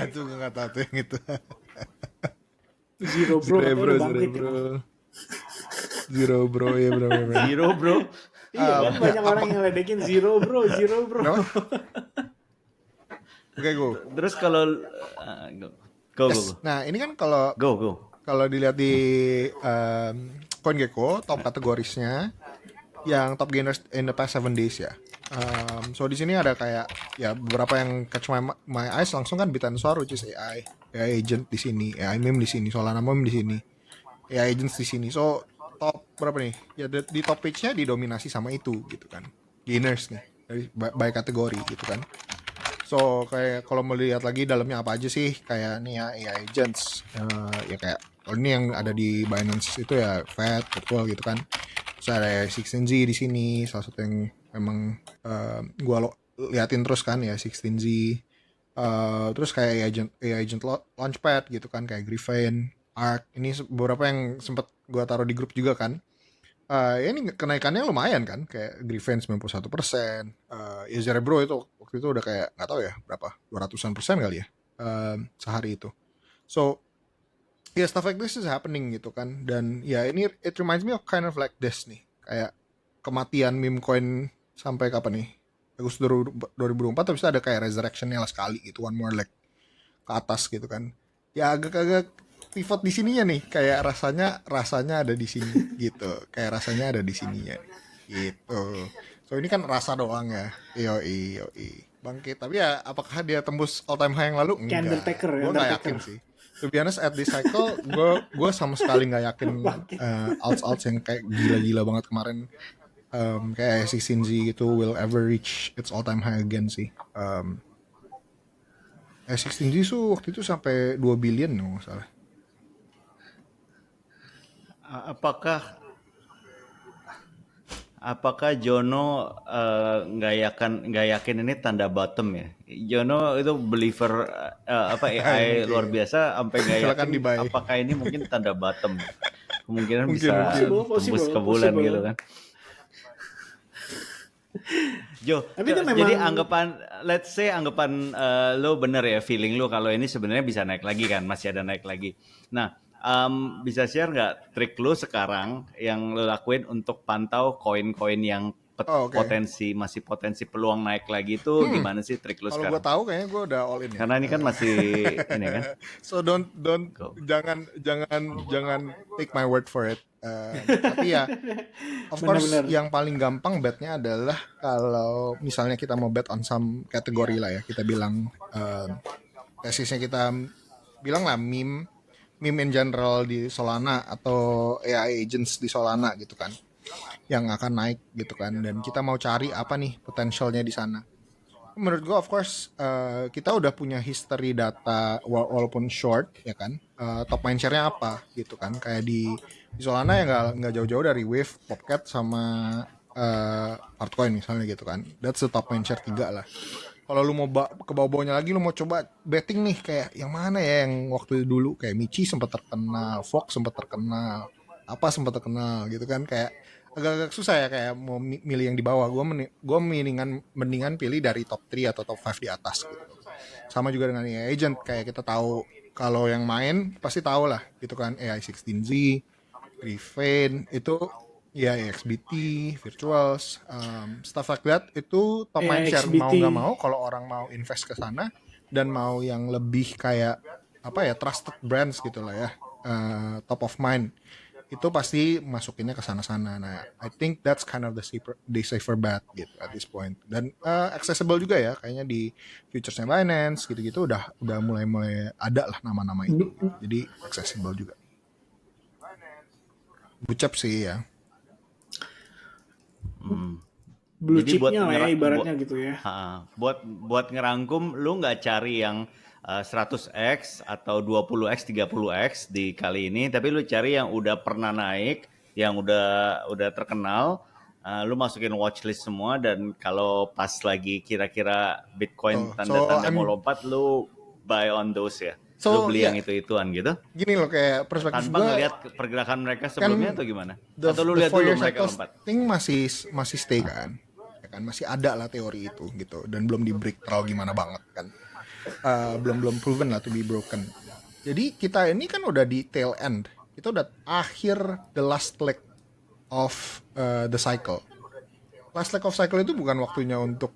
Itu nggak tahu tuh yang itu. Zero bro, Zero bangkit. bro. Zero bro ya bro. Zero bro. Iya kan banyak orang yang ledekin zero bro. Kenapa? Oke, go. Terus kalau go. Nah, ini kan kalau dilihat di CoinGecko top kategorisnya yang top gainers in the past 7 days ya. So di sini ada kayak ya beberapa yang catch my eyes langsung kan Bitansor which is AI agent di sini, AI meme di sini, Solana meme di sini, AI agents di sini. So top berapa nih? Ya di top page-nya didominasi sama itu gitu kan. Gainers nih dari by kategori gitu kan. So kayak kalau mau lihat lagi dalamnya apa aja sih kayak nih ya AI agents ya kayak kalau ini yang ada di Binance itu ya Fed, Virtual gitu kan. Terus ada 16Z di sini salah satu yang memang gua liatin terus kan ya 16Z. Terus kayak AI agent Launchpad gitu kan kayak Griffin, Arc. Ini beberapa yang sempat gua taruh di grup juga kan. Ini kenaikannya lumayan kan kayak Griffin 91%, ya Cerebro itu waktu itu udah kayak nggak tahu ya berapa 200% kali ya sehari itu. So yeah, stuff like this is happening gitu kan. Dan ya ini it reminds me of kind of like this nih kayak kematian meme coin sampai kapan nih Agustus 2004 habis itu ada kayak resurrectionnya lah sekali gitu one more leg ke atas gitu kan. Ya agak-agak pivot di sininya nih kayak rasanya ada di sini gitu kayak rasanya ada di sininya gitu. So ini kan rasa doang ya. Yoi bangkit tapi ya apakah dia tembus all time high yang lalu enggak, gue nggak yakin sih to be honest at this cycle. Gue sama sekali nggak yakin alts yang kayak gila-gila banget kemarin kayak 16Z gitu will ever reach its all time high again sih. 16Z tuh waktu itu sampai 2 billion nggak salah. Apakah Jono nggak yakin ini tanda bottom ya? Jono itu believer AI luar biasa sampai nggak yakin apakah ini mungkin tanda bottom? Kemungkinan bisa tembus ke bulan gitu kan? Jo, jadi anggapan lo bener ya feeling lo kalau ini sebenarnya bisa naik lagi kan, masih ada naik lagi. Nah. Bisa share nggak trik lu sekarang yang lu lakuin untuk pantau koin-koin yang masih potensi peluang naik lagi itu gimana sih trik lu sekarang? Kalau gue tahu kayaknya gue udah all in ya. Karena ini kan masih ini kan. So don't jangan take my word for it. Tapi ya of course yang paling gampang betnya adalah kalau misalnya kita mau bet on some kategori lah ya, kita bilang tesisnya kita bilang lah meme in general di Solana atau AI agents di Solana gitu kan yang akan naik gitu kan, dan kita mau cari apa nih potensialnya di sana. Menurut gue of course kita udah punya history data walaupun short ya kan, top main share-nya apa gitu kan, kayak di Solana ya nggak jauh-jauh dari Wave, Popcat sama Fartcoin misalnya gitu kan, that's the top main share 3 lah. Kalau lu mau ke bawah-bawahnya lagi, lu mau coba betting nih kayak yang mana ya yang waktu dulu kayak Michi sempat terkenal, Fox sempat terkenal, apa sempat terkenal gitu kan, kayak agak-agak susah ya kayak mau milih yang di bawah. Gue mendingan pilih dari top 3 atau top 5 di atas gitu. Sama juga dengan AI agent, kayak kita tahu kalau yang main pasti tahu lah gitu kan, AI 16Z, Griffin itu Ya, XBT, virtuals, stuff like that itu top Ya, mindshare mau XBT. nggak mau kalau orang mau invest ke sana dan mau yang lebih kayak apa ya trusted brands gitu lah ya, top of mind itu pasti masukinnya ke sana-sana. Nah, I think that's kind of the safer bet gitu at this point. Dan accessible juga ya, kayaknya di futuresnya Binance gitu-gitu udah mulai ada lah nama-nama itu. Jadi accessible juga. Bucap sih ya. Blue Jadi buat chipnya lah ya buat ibaratnya gitu ya. buat ngerangkum lu nggak cari yang 100x atau 20x 30x di kali ini, tapi lu cari yang udah pernah naik, yang udah terkenal, lu masukin watchlist semua, dan kalau pas lagi kira-kira Bitcoin tanda-tanda mau lompat, lu buy on those ya. Lu beli yang itu-ituan gitu. Gini loh kayak perspektif Tanpa gue ngelihat pergerakan mereka sebelumnya atau gimana? Atau lu the lihat 4 dulu year mereka cycle lompat? thing masih stay kan. Ya kan masih ada lah teori itu gitu dan belum di break terlalu gimana banget kan. Belum proven lah to be broken. Jadi kita ini kan udah di tail end. Kita udah akhir the last leg of the cycle. Last leg of cycle itu bukan waktunya untuk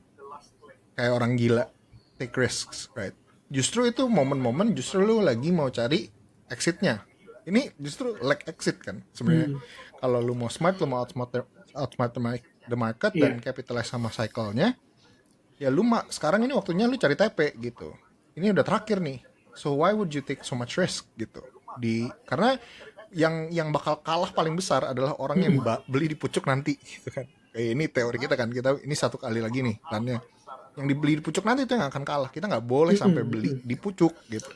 kayak orang gila take risks, right? Justru itu momen-momen justru lu lagi mau cari exitnya. Ini justru leg exit kan sebenarnya. Kalau lu mau smart, lu mau outsmart the market dan capitalize sama cycle-nya, ya lu sekarang ini waktunya lu cari TP gitu. Ini udah terakhir nih. So why would you take so much risk gitu? Karena yang bakal kalah paling besar adalah orang yang beli di pucuk nanti gitu kan. Kayak ini teori kita kan. Kita ini satu kali lagi nih plannya. Yang dibeli di pucuk nanti itu yang akan kalah. Kita nggak boleh sampai beli di pucuk gitu.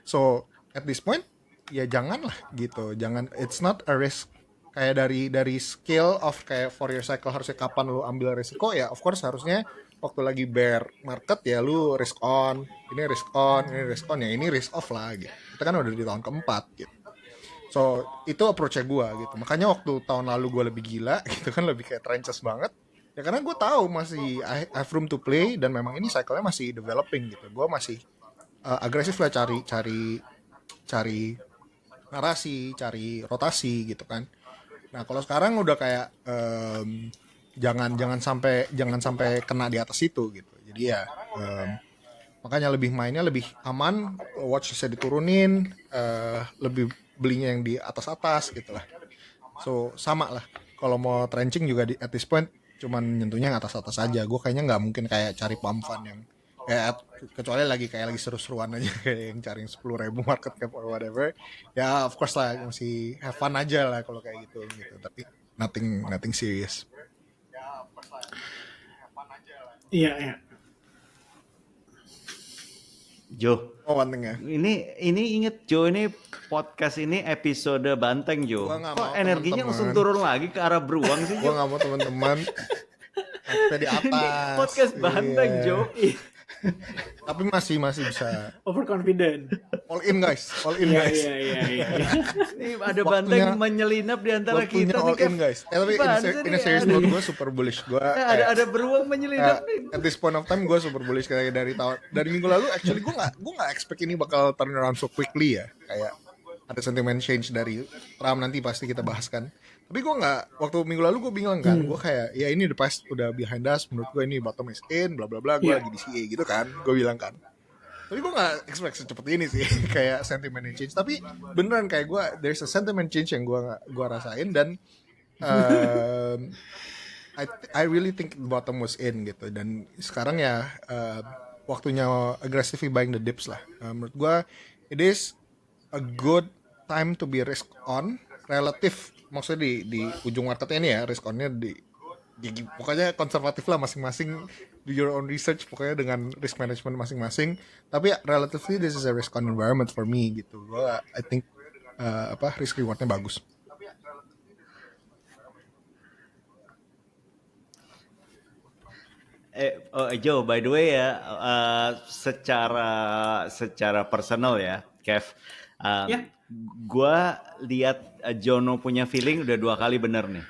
So at this point ya janganlah gitu. Jangan, it's not a risk. Kayak dari scale of kayak for your cycle harusnya kapan lu ambil risiko ya, of course harusnya waktu lagi bear market ya lu risk on, ini risk on, ini risk on, ya ini risk off lah gitu. Kita kan udah di tahun keempat gitu. So itu approach-nya gue gitu. Makanya waktu tahun lalu gue lebih gila gitu kan, lebih kayak trenches banget. Ya karena gue tahu masih I have room to play dan memang ini cycle-nya masih developing gitu. Gue masih agresif lah cari narasi, cari rotasi gitu kan. Nah kalau sekarang udah kayak jangan sampai kena di atas itu gitu. Jadi ya makanya lebih mainnya lebih aman, watch bisa diturunin, lebih belinya yang di atas gitu lah. So sama lah. Kalau mau trenching juga at this point cuman nyentuhnya yang atas aja. Gue kayaknya nggak mungkin kayak cari pump fund yang kayak, kecuali lagi seru-seruan aja kayak yang cari 10.000 market cap or whatever. Ya of course lah masih have fun aja lah kalau kayak gitu. Tapi nothing serious. Iya. Jo. Oh Banteng ya. Ini inget Jo, ini podcast ini episode Banteng Jo. Kok energinya temen-temen langsung turun lagi ke arah beruang sih gue Jo? nggak mau teman-teman sampai di atas. Podcast Banteng Jo. Tapi masih bisa Overconfident. all in guys. Iya. Ini ada Banteng menyelinap di antara Waktunya kita all nih, in guys. Tapi in a serious note gue super bullish. Gue ada beruang menyelinap nih. at this point of time gue super bullish kayak dari minggu lalu. Actually gue nggak expect ini bakal turn around so quickly ya. Kayak ada sentiment change dari Trump, nanti pasti kita bahas kan. Tapi gue nggak, waktu minggu lalu gue bingung kan. Gue kayak ya ini the past udah behind us. Menurut gue ini bottom is in, bla bla bla. Gue lagi di CA gitu kan. Gue bilang kan. Tapi gue gak expect secepat ini sih kayak sentiment change. Tapi beneran kayak gue there's a sentiment change yang gue rasain. Dan I really think the bottom was in gitu. Dan sekarang ya waktunya aggressively buying the dips lah. Menurut gue it is a good time to be risk on relatif. Maksudnya di ujung marketnya ini ya, risk onnya pokoknya konservatif lah masing-masing, do your own research pokoknya dengan risk management masing-masing. Tapi relatively this is a risk on environment for me gitu. I think risk rewardnya bagus. Joe, by the way ya, secara personal ya, Kev, gue lihat Jono punya feeling udah 2 kali bener nih.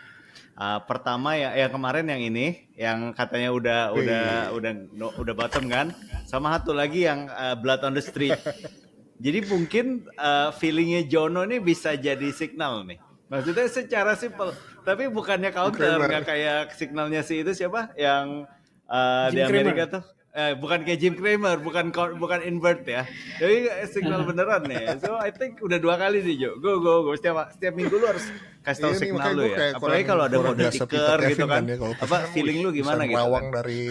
Pertama ya yang kemarin yang ini, yang katanya udah bottom kan, sama satu lagi yang blood on the street. Jadi mungkin feelingnya Jono nih bisa jadi signal nih. Maksudnya secara simpel, tapi bukannya counter, Kramer. nggak kayak signalnya si itu siapa yang di Jim Amerika Cramer. tuh, bukan kayak Jim Cramer, bukan invert ya, jadi signal beneran nih. So I think udah 2 kali nih Jo, go setiap minggu lu harus kasih tahu Iya nih signal makanya lu gue ya, kayak apalagi kurang kalau ada kurang mode gak Peter ticker gitu Kevin kan kan, ya. Kalau Peter apa kan feeling lu bisa gimana gitu kan? nerawang dari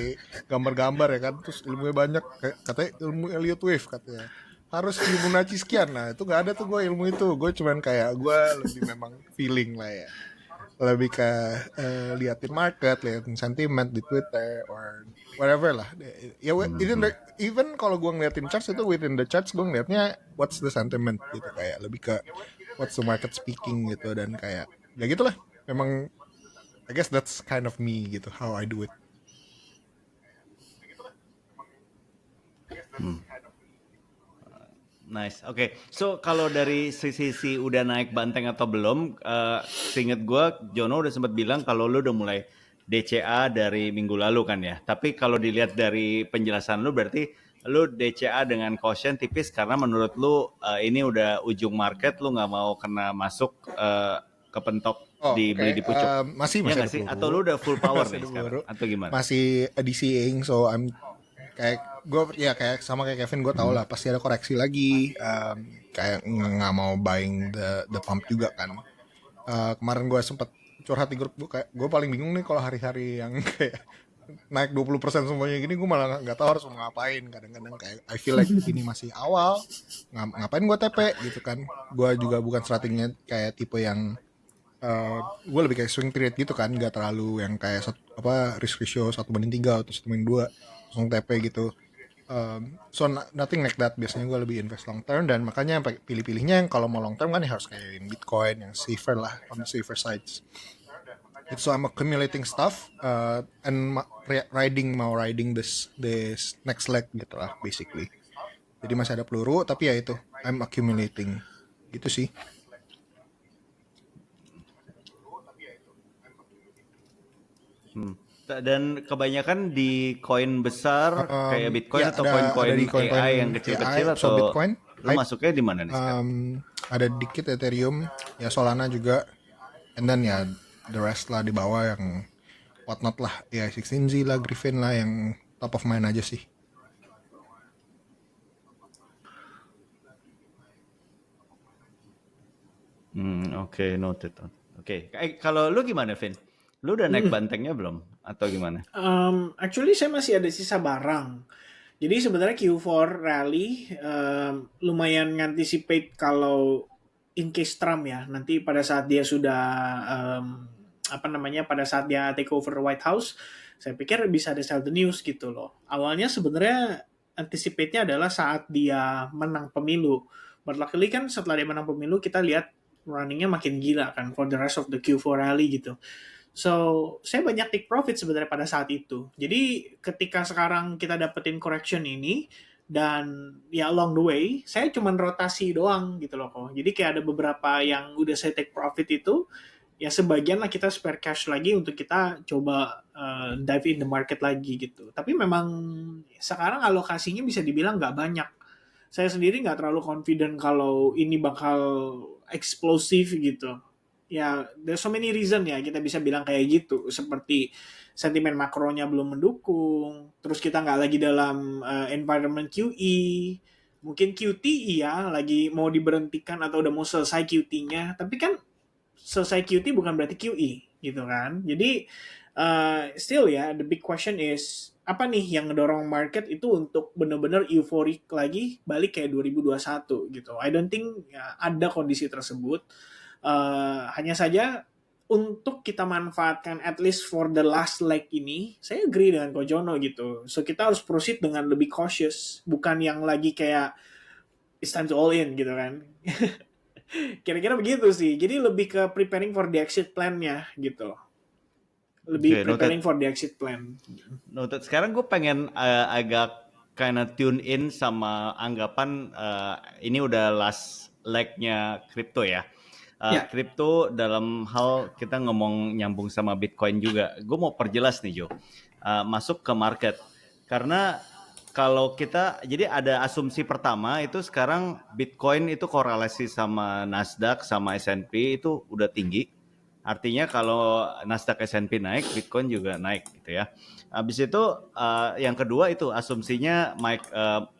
gambar-gambar ya kan, terus ilmunya banyak, kayak katanya ilmu Elliott Wave katanya harus Fibonacci sekian. Nah itu nggak ada tuh gue ilmu itu, gue cuman kayak gue lebih memang feeling lah ya, lebih ke liatin market, liatin sentiment di Twitter or whatever lah ya. Even kalau gue ngeliatin charts itu, within the charts gue ngeliatnya what's the sentiment gitu, kayak lebih ke what's the market speaking gitu. Dan kayak ya gitulah, memang I guess that's kind of me gitu, how I do it. Nice, oke. So kalau dari sisi udah naik banteng atau belum, seinget gue, Jono udah sempat bilang kalau lu udah mulai DCA dari minggu lalu kan ya. Tapi kalau dilihat dari penjelasan lu, berarti lu DCA dengan caution tipis karena menurut lu ini udah ujung market, lu nggak mau kena masuk kepentok Oh, dibeli oke. di pucuk. Masih Ya masih nggak ada sih? Atau peluru. lu udah full power Masih nih ada sekarang? peluru. Atau gimana? Masih DCAing, so I'm kayak gue ya kayak sama kayak Kevin, gue tau lah pasti ada koreksi lagi. Kayak nggak mau buying the pump juga kan. Kemarin gue sempet curhat di grup gue, kayak gue paling bingung nih kalau hari-hari yang kayak naik 20% semuanya gini, gue malah nggak tahu harus mau ngapain. Kadang-kadang kayak I feel like ini masih awal, ngapain gue TP gitu kan. Gue juga bukan strateginya kayak tipe yang gue lebih kayak swing trade gitu kan, nggak terlalu yang kayak risk ratio 1:3 atau 1:2 langsung TP gitu. So nothing like that. Biasanya gue lebih invest long term, dan makanya pilih-pilihnya yang kalau mau long term kan ya harus kayak in Bitcoin yang safer lah, on the safer sides. So I'm accumulating stuff, and mau riding this next leg gitu lah basically. Jadi masih ada peluru, tapi ya itu I'm accumulating gitu sih. Dan kebanyakan di koin besar kayak Bitcoin Ya atau ada di koin-koin koin-koin AI yang kecil-kecil, AI. So atau Bitcoin, lu masuknya di mana nih sekarang? ada dikit Ethereum, ya Solana juga, and then ya the rest lah di bawah yang whatnot lah, ya 16Z lah, Griffin lah, yang top of mind aja sih. Oke, noted. Oke, kalau lu gimana, Vin? Lu udah naik bantengnya belum? Atau gimana? Actually saya masih ada sisa barang. Jadi sebenarnya Q4 rally lumayan ngantisipate kalau in case Trump ya, nanti pada saat dia sudah pada saat dia take over White House, saya pikir bisa ada sell the news gitu loh. Awalnya sebenarnya anticipate-nya adalah saat dia menang pemilu. But luckily kan setelah dia menang pemilu, kita lihat running-nya makin gila kan for the rest of the Q4 rally gitu. So, saya banyak take profit sebenarnya pada saat itu. Jadi, ketika sekarang kita dapetin correction ini, dan ya along the way, saya cuman rotasi doang gitu loh kok. Jadi kayak ada beberapa yang udah saya take profit itu, ya sebagian lah kita spare cash lagi untuk kita coba dive in the market lagi gitu. Tapi memang sekarang alokasinya bisa dibilang nggak banyak. Saya sendiri nggak terlalu confident kalau ini bakal eksplosif gitu. Ya, there's so many reason ya kita bisa bilang kayak gitu. Seperti sentimen makronya belum mendukung, terus kita nggak lagi dalam environment QE, mungkin QT iya lagi mau diberhentikan atau udah mau selesai QT-nya, tapi kan selesai QT bukan berarti QE gitu kan. Jadi still ya, the big question is apa nih yang ngedorong market itu untuk benar-benar euforik lagi balik kayak 2021 gitu. I don't think ya, ada kondisi tersebut. Hanya saja untuk kita manfaatkan at least for the last leg ini, saya agree dengan Kojono gitu. So kita harus proceed dengan lebih cautious, bukan yang lagi kayak it's time to all in gitu kan. Kira-kira begitu sih. Jadi lebih ke preparing for the exit plan-nya gitu. Lebih Oke, preparing noted. for the exit plan. Noted. Sekarang gue pengen agak kinda tune in sama anggapan ini udah last leg-nya kripto ya. Ya, Kripto dalam hal kita ngomong nyambung sama Bitcoin juga. Gue mau perjelas nih Jo, masuk ke market. Karena kalau kita jadi ada asumsi pertama itu sekarang Bitcoin itu korelasi sama Nasdaq sama S&P itu udah tinggi. Artinya kalau Nasdaq S&P naik, Bitcoin juga naik gitu ya. Habis itu yang kedua itu asumsinya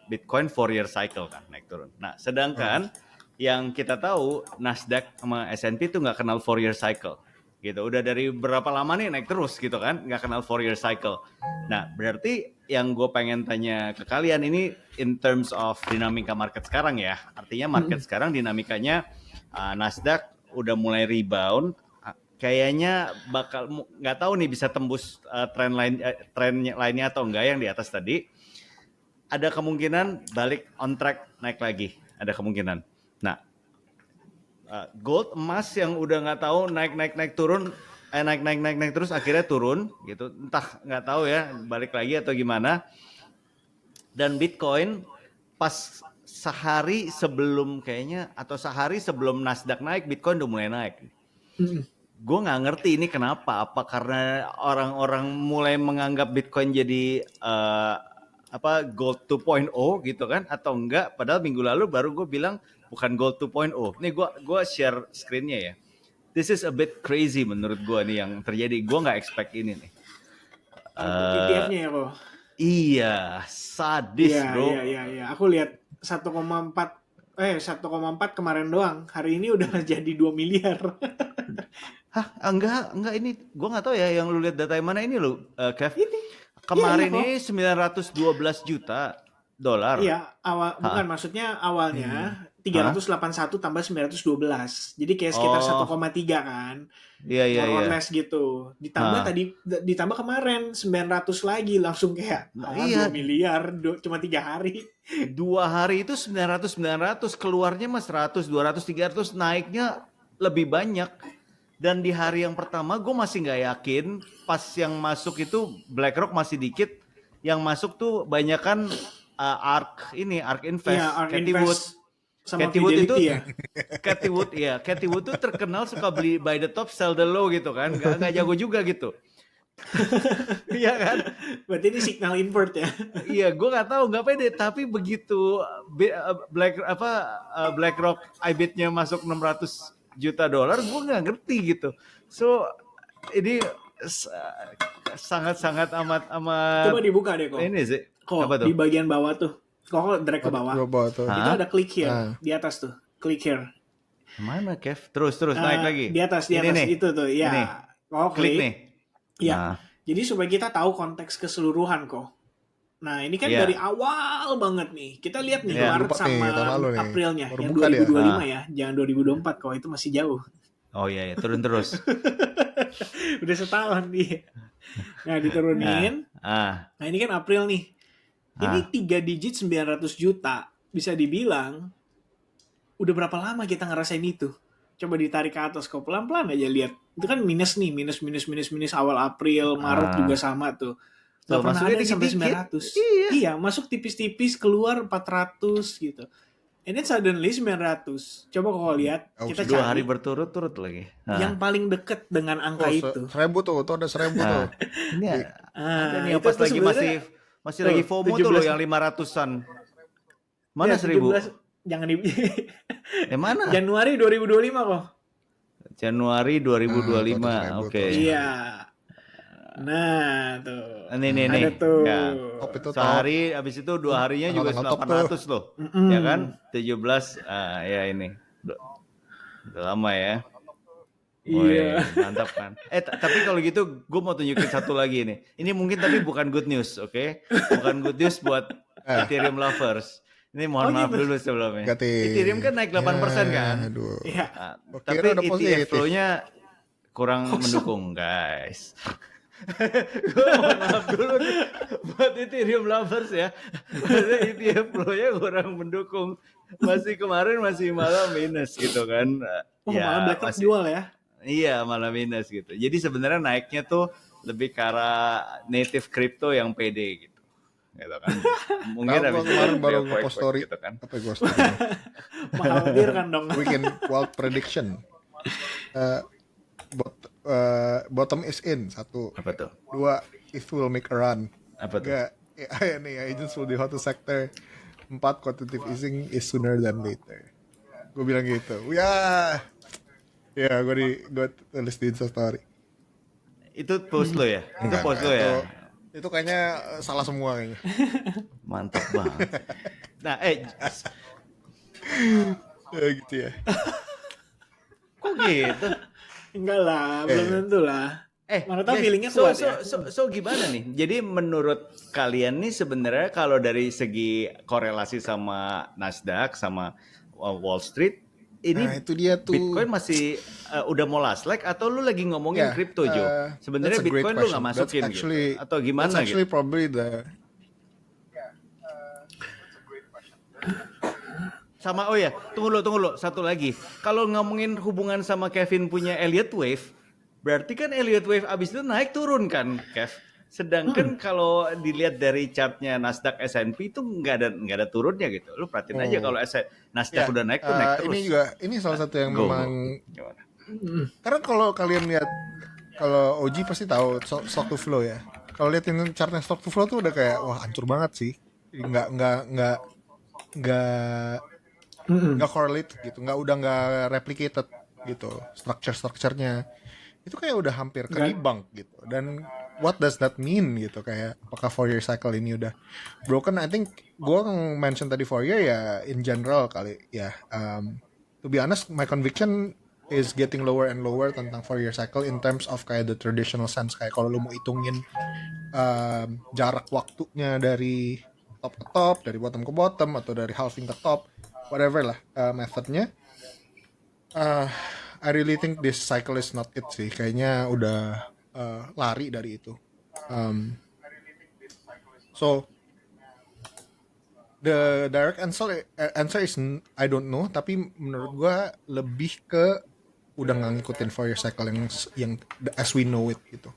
Bitcoin 4-year cycle kan naik turun. Nah, sedangkan yang kita tahu Nasdaq sama S&P itu nggak kenal 4-year cycle. Gitu. Udah dari berapa lama nih naik terus gitu kan, nggak kenal 4-year cycle. Nah, berarti yang gue pengen tanya ke kalian ini in terms of dinamika market sekarang ya. Artinya market sekarang dinamikanya Nasdaq udah mulai rebound. Kayaknya bakal nggak tahu nih bisa tembus tren lainnya atau enggak yang di atas tadi. Ada kemungkinan balik on track naik lagi. Ada kemungkinan. Nah, gold emas yang udah nggak tahu naik turun naik terus akhirnya turun gitu, entah nggak tahu ya balik lagi atau gimana. Dan Bitcoin pas sehari sebelum kayaknya atau sehari sebelum Nasdaq naik, Bitcoin udah mulai naik. Gue nggak ngerti ini kenapa, apa karena orang-orang mulai menganggap Bitcoin jadi gold 2.0 gitu kan atau enggak, padahal minggu lalu baru gue bilang bukan gold 2.0. Nih gue share screen-nya ya. This is a bit crazy menurut gue nih yang terjadi. Gue nggak expect ini nih. ETF-nya ya kok. Iya, sadis bro. Iya. Aku lihat 1,4 kemarin doang. Hari ini udah jadi 2 miliar. Hah, enggak ini gue nggak tahu ya yang lu lihat data yang mana ini lu, Kev. Ini. Kemarin ini 912 juta dolar. Iya, bukan maksudnya awalnya 381 tambah 912. Jadi kayak sekitar 1,3 kan. Iya. More or less gitu. Ditambah kemarin 900 lagi langsung kayak 2 miliar cuma 3 hari. 2 hari itu 900 keluarnya mas 100, 200, 300 naiknya lebih banyak. Dan di hari yang pertama gue masih nggak yakin, pas yang masuk itu BlackRock masih dikit, yang masuk tuh banyakan ARK Invest, Iya, ARK Cathie Invest Wood. sama Cathie Wood itu Fidelity ya. Cathie Wood tuh terkenal suka beli buy the top sell the low gitu kan, nggak jago juga gitu. Iya kan? Berarti ini signal invert ya. Iya, gue nggak tahu, nggak pede. Tapi begitu BlackRock IBIT-nya masuk 600 juta dolar, gue nggak ngerti gitu. So ini sangat amat. Coba dibuka deh kok. Ini sih. Kok Apa tuh? di bagian bawah tuh. Kok drag ke bawah. Tuh. Itu ada click here di atas tuh. Click here. Mana Kev? Terus naik lagi. Di atas ini nih. itu tuh. Ya. Ini. Oh, klik nih. Ya. Nah. Jadi supaya kita tahu konteks keseluruhan kok. Nah, ini kan dari awal banget nih. Kita lihat nih Maret sama Aprilnya yang 2025 ya. Jangan 2024 kok, itu masih jauh. Oh iya, turun terus. Udah setahun nih. Nah, diturunin. Nah, ini kan April nih. Ini 3 digit 900 juta. Bisa dibilang udah berapa lama kita ngerasain itu? Coba ditarik ke atas kok, pelan-pelan aja lihat. Itu kan minus nih, minus awal April, Maret juga sama tuh. Gak pernah ada sampai 900. Iya, masuk tipis-tipis, keluar 400 gitu. And then suddenly 900. Coba kalau lihat, kita cari 2 hari berturut-turut lagi. Yang paling deket dengan angka itu. 1000 tuh ada 1000 tuh. Ini ada nih pas lagi masih lagi FOMO tuh loh yang 500-an. Mana 1000? Jangan mana? Januari 2025 kok. Januari 2025. Oke. Iya. Nah, tuh. Ini. Ada tuh. Ya. Sehari habis itu 2 harinya juga 800 loh. Ya kan? 17 ya ini. Udah lama ya. Iya. Mantap kan. Tapi kalau gitu gue mau tunjukin satu lagi nih. Ini mungkin tapi bukan good news, oke? Bukan good news buat Ethereum lovers. Ini mohon maaf dulu sebelumnya. Ethereum kan naik 8% kan? Iya. Tapi ETF flow-nya kurang mendukung, guys. Gue mohon maaf dulu nih buat Ethereum lovers ya. ETF flow-nya kurang mendukung. Kemarin masih malah minus gitu kan. Malah BlackRock jual ya. Iya, malah minus gitu. Jadi sebenarnya naiknya tuh lebih ke arah native crypto yang pede gitu. Gitu kan. Mungkin habis kemarin baru nge-post story gitu kan. Apa gue story? Mengkhawatirkan dong. Weekend wild prediction. Bottom is in 1. Apa tuh? 2, it will make a run. Apa tuh? 3, AI and AI agents will be hot to sector. 4, quantitative easing is sooner than later. Gue bilang gitu. Ya, gue tulis di Instastory. Itu post lo ya? Itu Enggak, post lo ya? itu kayaknya salah semua kayaknya. Mantap banget. Nah, Ya, gitu ya. kok gitu? Enggak lah, belum tentu lah. Mana tahu guys, feelingnya kuat ya. so gimana nih? Jadi menurut kalian nih sebenarnya kalau dari segi korelasi sama Nasdaq sama Wall Street, ini Nah, itu dia tuh. Bitcoin masih udah mau last leg atau lu lagi ngomongin kripto Jo? Sebenarnya that's a great Bitcoin lu nggak question. masukin That's actually, gitu? Atau gimana that's actually gitu? probably the Sama oh ya, tunggu lo satu lagi. Kalau ngomongin hubungan sama Kevin punya Elliott Wave, berarti kan Elliott Wave abis itu naik turun kan, Kev? Sedangkan kalau dilihat dari chartnya Nasdaq S&P itu nggak ada turunnya gitu. Lu perhatiin aja kalau Nasdaq udah naik tuh naik terus. Ini salah satu yang Go. memang Gimana? karena kalau kalian lihat, kalau OG pasti tahu stock to flow ya. Kalau liatin chartnya stock to flow tuh udah kayak wah hancur banget sih. Nggak correlate gitu, nggak replicated gitu strukturnya itu kayak udah hampir ke debunk gitu. Dan what does that mean gitu, kayak apakah 4-year cycle ini udah broken? I think gue mention tadi 4-year ya in general kali ya. To be honest, my conviction is getting lower and lower tentang 4-year cycle in terms of kayak the traditional sense, kayak kalau lu mau hitungin jarak waktunya dari top ke top, dari bottom ke bottom, atau dari halving ke top, whatever lah methodnya. I really think this cycle is not it sih. Kayaknya udah lari dari itu. So the direct answer is I don't know. Tapi menurut gua lebih ke udah nggak ngikutin 4-year cycle yang as we know it gitu.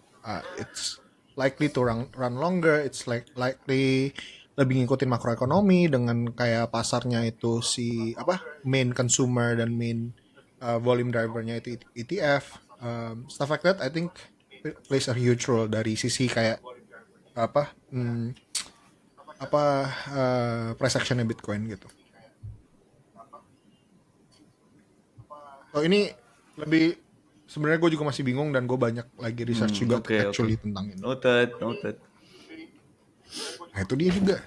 It's likely to run longer. It's likely lebih ngikutin makroekonomi dengan kayak pasarnya itu si main consumer dan main volume drivernya itu ETF, stuff like that. I think plays a huge role dari sisi kayak price actionnya Bitcoin gitu. Oh ini lebih sebenarnya gue juga masih bingung dan gue banyak lagi research juga actually tentang ini. Noted. Nah itu dia juga.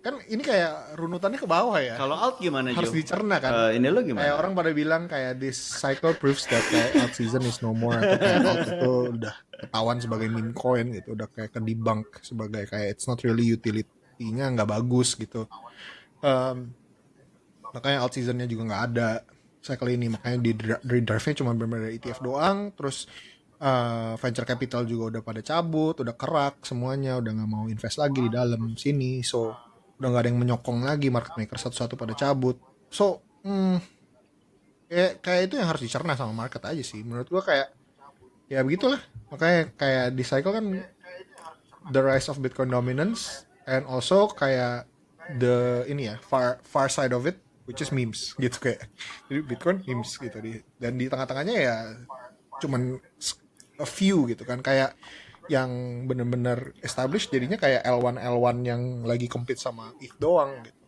Kan ini kayak runutannya ke bawah ya. Kalau alt gimana Jo? Harus dicerna kan. Ini lo gimana? Kayak orang pada bilang kayak this cycle proves that kayak alt season is no more, atau kayak alt itu udah ketahuan sebagai meme coin gitu, udah kayak ke debunk sebagai kayak it's not really utility-nya nggak bagus gitu. Makanya alt seasonnya juga nggak ada cycle ini, makanya di drive-nya cuma benar-benar ETF doang. Terus venture capital juga udah pada cabut, udah kerak semuanya, udah nggak mau invest lagi di dalam sini. So udah nggak ada yang menyokong lagi, market maker satu-satu pada cabut. So kayak itu yang harus dicerna sama market aja sih menurut gua. Kayak ya begitulah, makanya kayak di cycle kan the rise of Bitcoin dominance and also kayak the far side of it which is memes gitu, kayak jadi Bitcoin memes gitu dan di tengah-tengahnya ya cuman a few gitu kan, kayak yang bener-bener established jadinya kayak L1 yang lagi compete sama ETH doang gitu.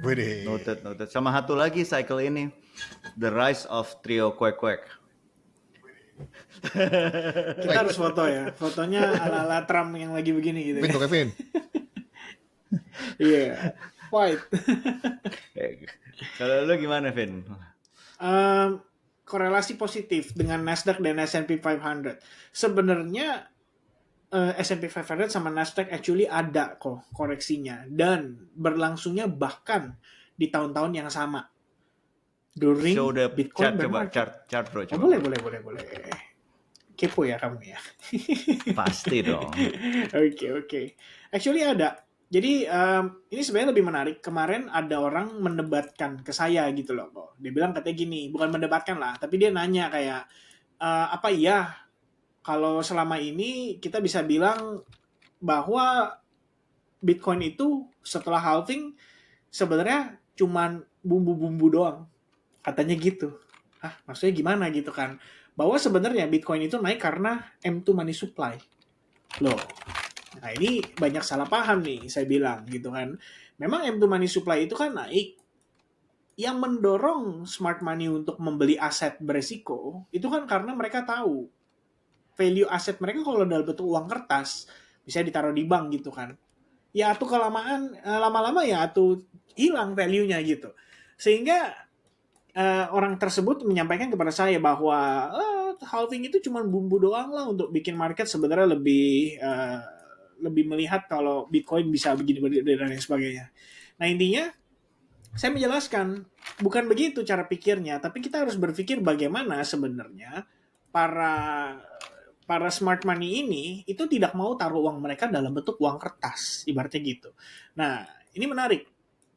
Wede. Noted. Sama satu lagi cycle ini, the rise of trio Quack. Kita harus foto ya. Fotonya ala-ala Trump yang lagi begini gitu. Kevin. Iya. Fight. Kalau lu gimana, Vin? Korelasi positif dengan Nasdaq dan S&P 500. Sebenarnya S&P 500 sama Nasdaq actually ada kok koreksinya dan berlangsungnya bahkan di tahun-tahun yang sama. During So the Bitcoin chart bro. Boleh. Kepo ya kamu ya. Pasti dong. Oke. Actually ada. Jadi ini sebenarnya lebih menarik. Kemarin ada orang mendebatkan ke saya gitu loh kok. Dia bilang katanya gini, bukan mendebatkan lah, tapi dia nanya kayak apa iya kalau selama ini kita bisa bilang bahwa Bitcoin itu setelah halving sebenarnya cuman bumbu-bumbu doang. Katanya gitu. Maksudnya gimana gitu kan? Bahwa sebenarnya Bitcoin itu naik karena M2 money supply. Loh, nah ini banyak salah paham nih, saya bilang gitu kan. Memang M2 money supply itu kan naik, yang mendorong smart money untuk membeli aset beresiko itu kan karena mereka tahu value aset mereka kalau dalam bentuk uang kertas bisa ditaruh di bank gitu kan, ya tuh kelamaan lama-lama ya tuh hilang value-nya gitu, sehingga orang tersebut menyampaikan kepada saya bahwa halving itu cuma bumbu doang lah untuk bikin market sebenarnya lebih melihat kalau Bitcoin bisa begini dan lain sebagainya. Nah intinya saya menjelaskan bukan begitu cara pikirnya, tapi kita harus berpikir bagaimana sebenarnya para para smart money ini itu tidak mau taruh uang mereka dalam bentuk uang kertas, ibaratnya gitu. Nah, ini menarik.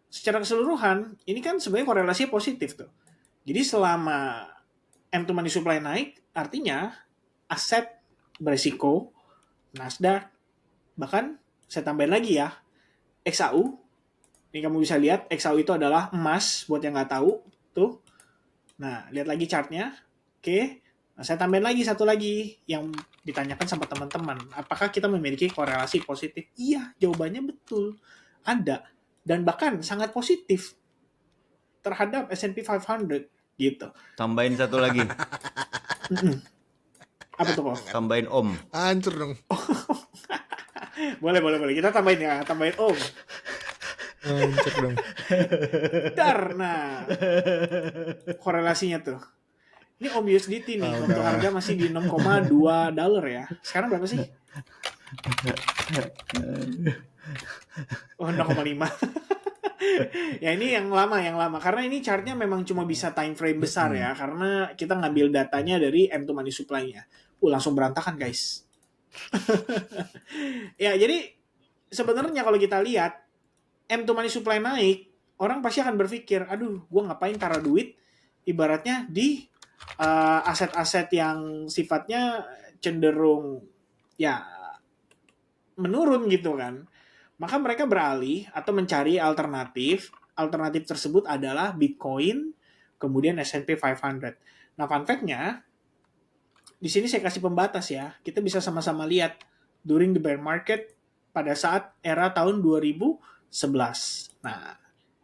Secara keseluruhan, ini kan sebenarnya korelasinya positif tuh. Jadi selama M2 money supply naik, artinya aset beresiko, Nasdaq, bahkan saya tambahin lagi ya, XAU. Ini kamu bisa lihat, XAU itu adalah emas, buat yang nggak tahu. Tuh. Nah, lihat lagi chartnya. Oke. Nah, saya tambahin lagi satu lagi yang ditanyakan sama teman-teman. Apakah kita memiliki korelasi positif? Iya, jawabannya betul. Ada. Dan bahkan sangat positif terhadap S&P 500 gitu. Tambahin satu lagi. Apa tuh kok? Tambahin Om. Hancur dong. Boleh. Kita tambahin ya, tambahin Om. Hancur dong. Nah, korelasinya tuh. Ini Om USDT nih, untuk harga masih di $6,2 ya. Sekarang berapa sih? Oh, 0,5. Ya ini yang lama. Karena ini chartnya memang cuma bisa time frame besar ya. Karena kita ngambil datanya dari M2 money supply-nya. Langsung berantakan guys. Ya jadi sebenarnya kalau kita lihat M2 money supply naik, orang pasti akan berpikir, aduh gue ngapain taruh duit ibaratnya di aset-aset yang sifatnya cenderung ya menurun gitu kan. Maka mereka beralih atau mencari alternatif. Alternatif tersebut adalah Bitcoin, kemudian S&P 500. Nah, fun fact-nya, di sini saya kasih pembatas ya. Kita bisa sama-sama lihat during the bear market pada saat era tahun 2011. Nah,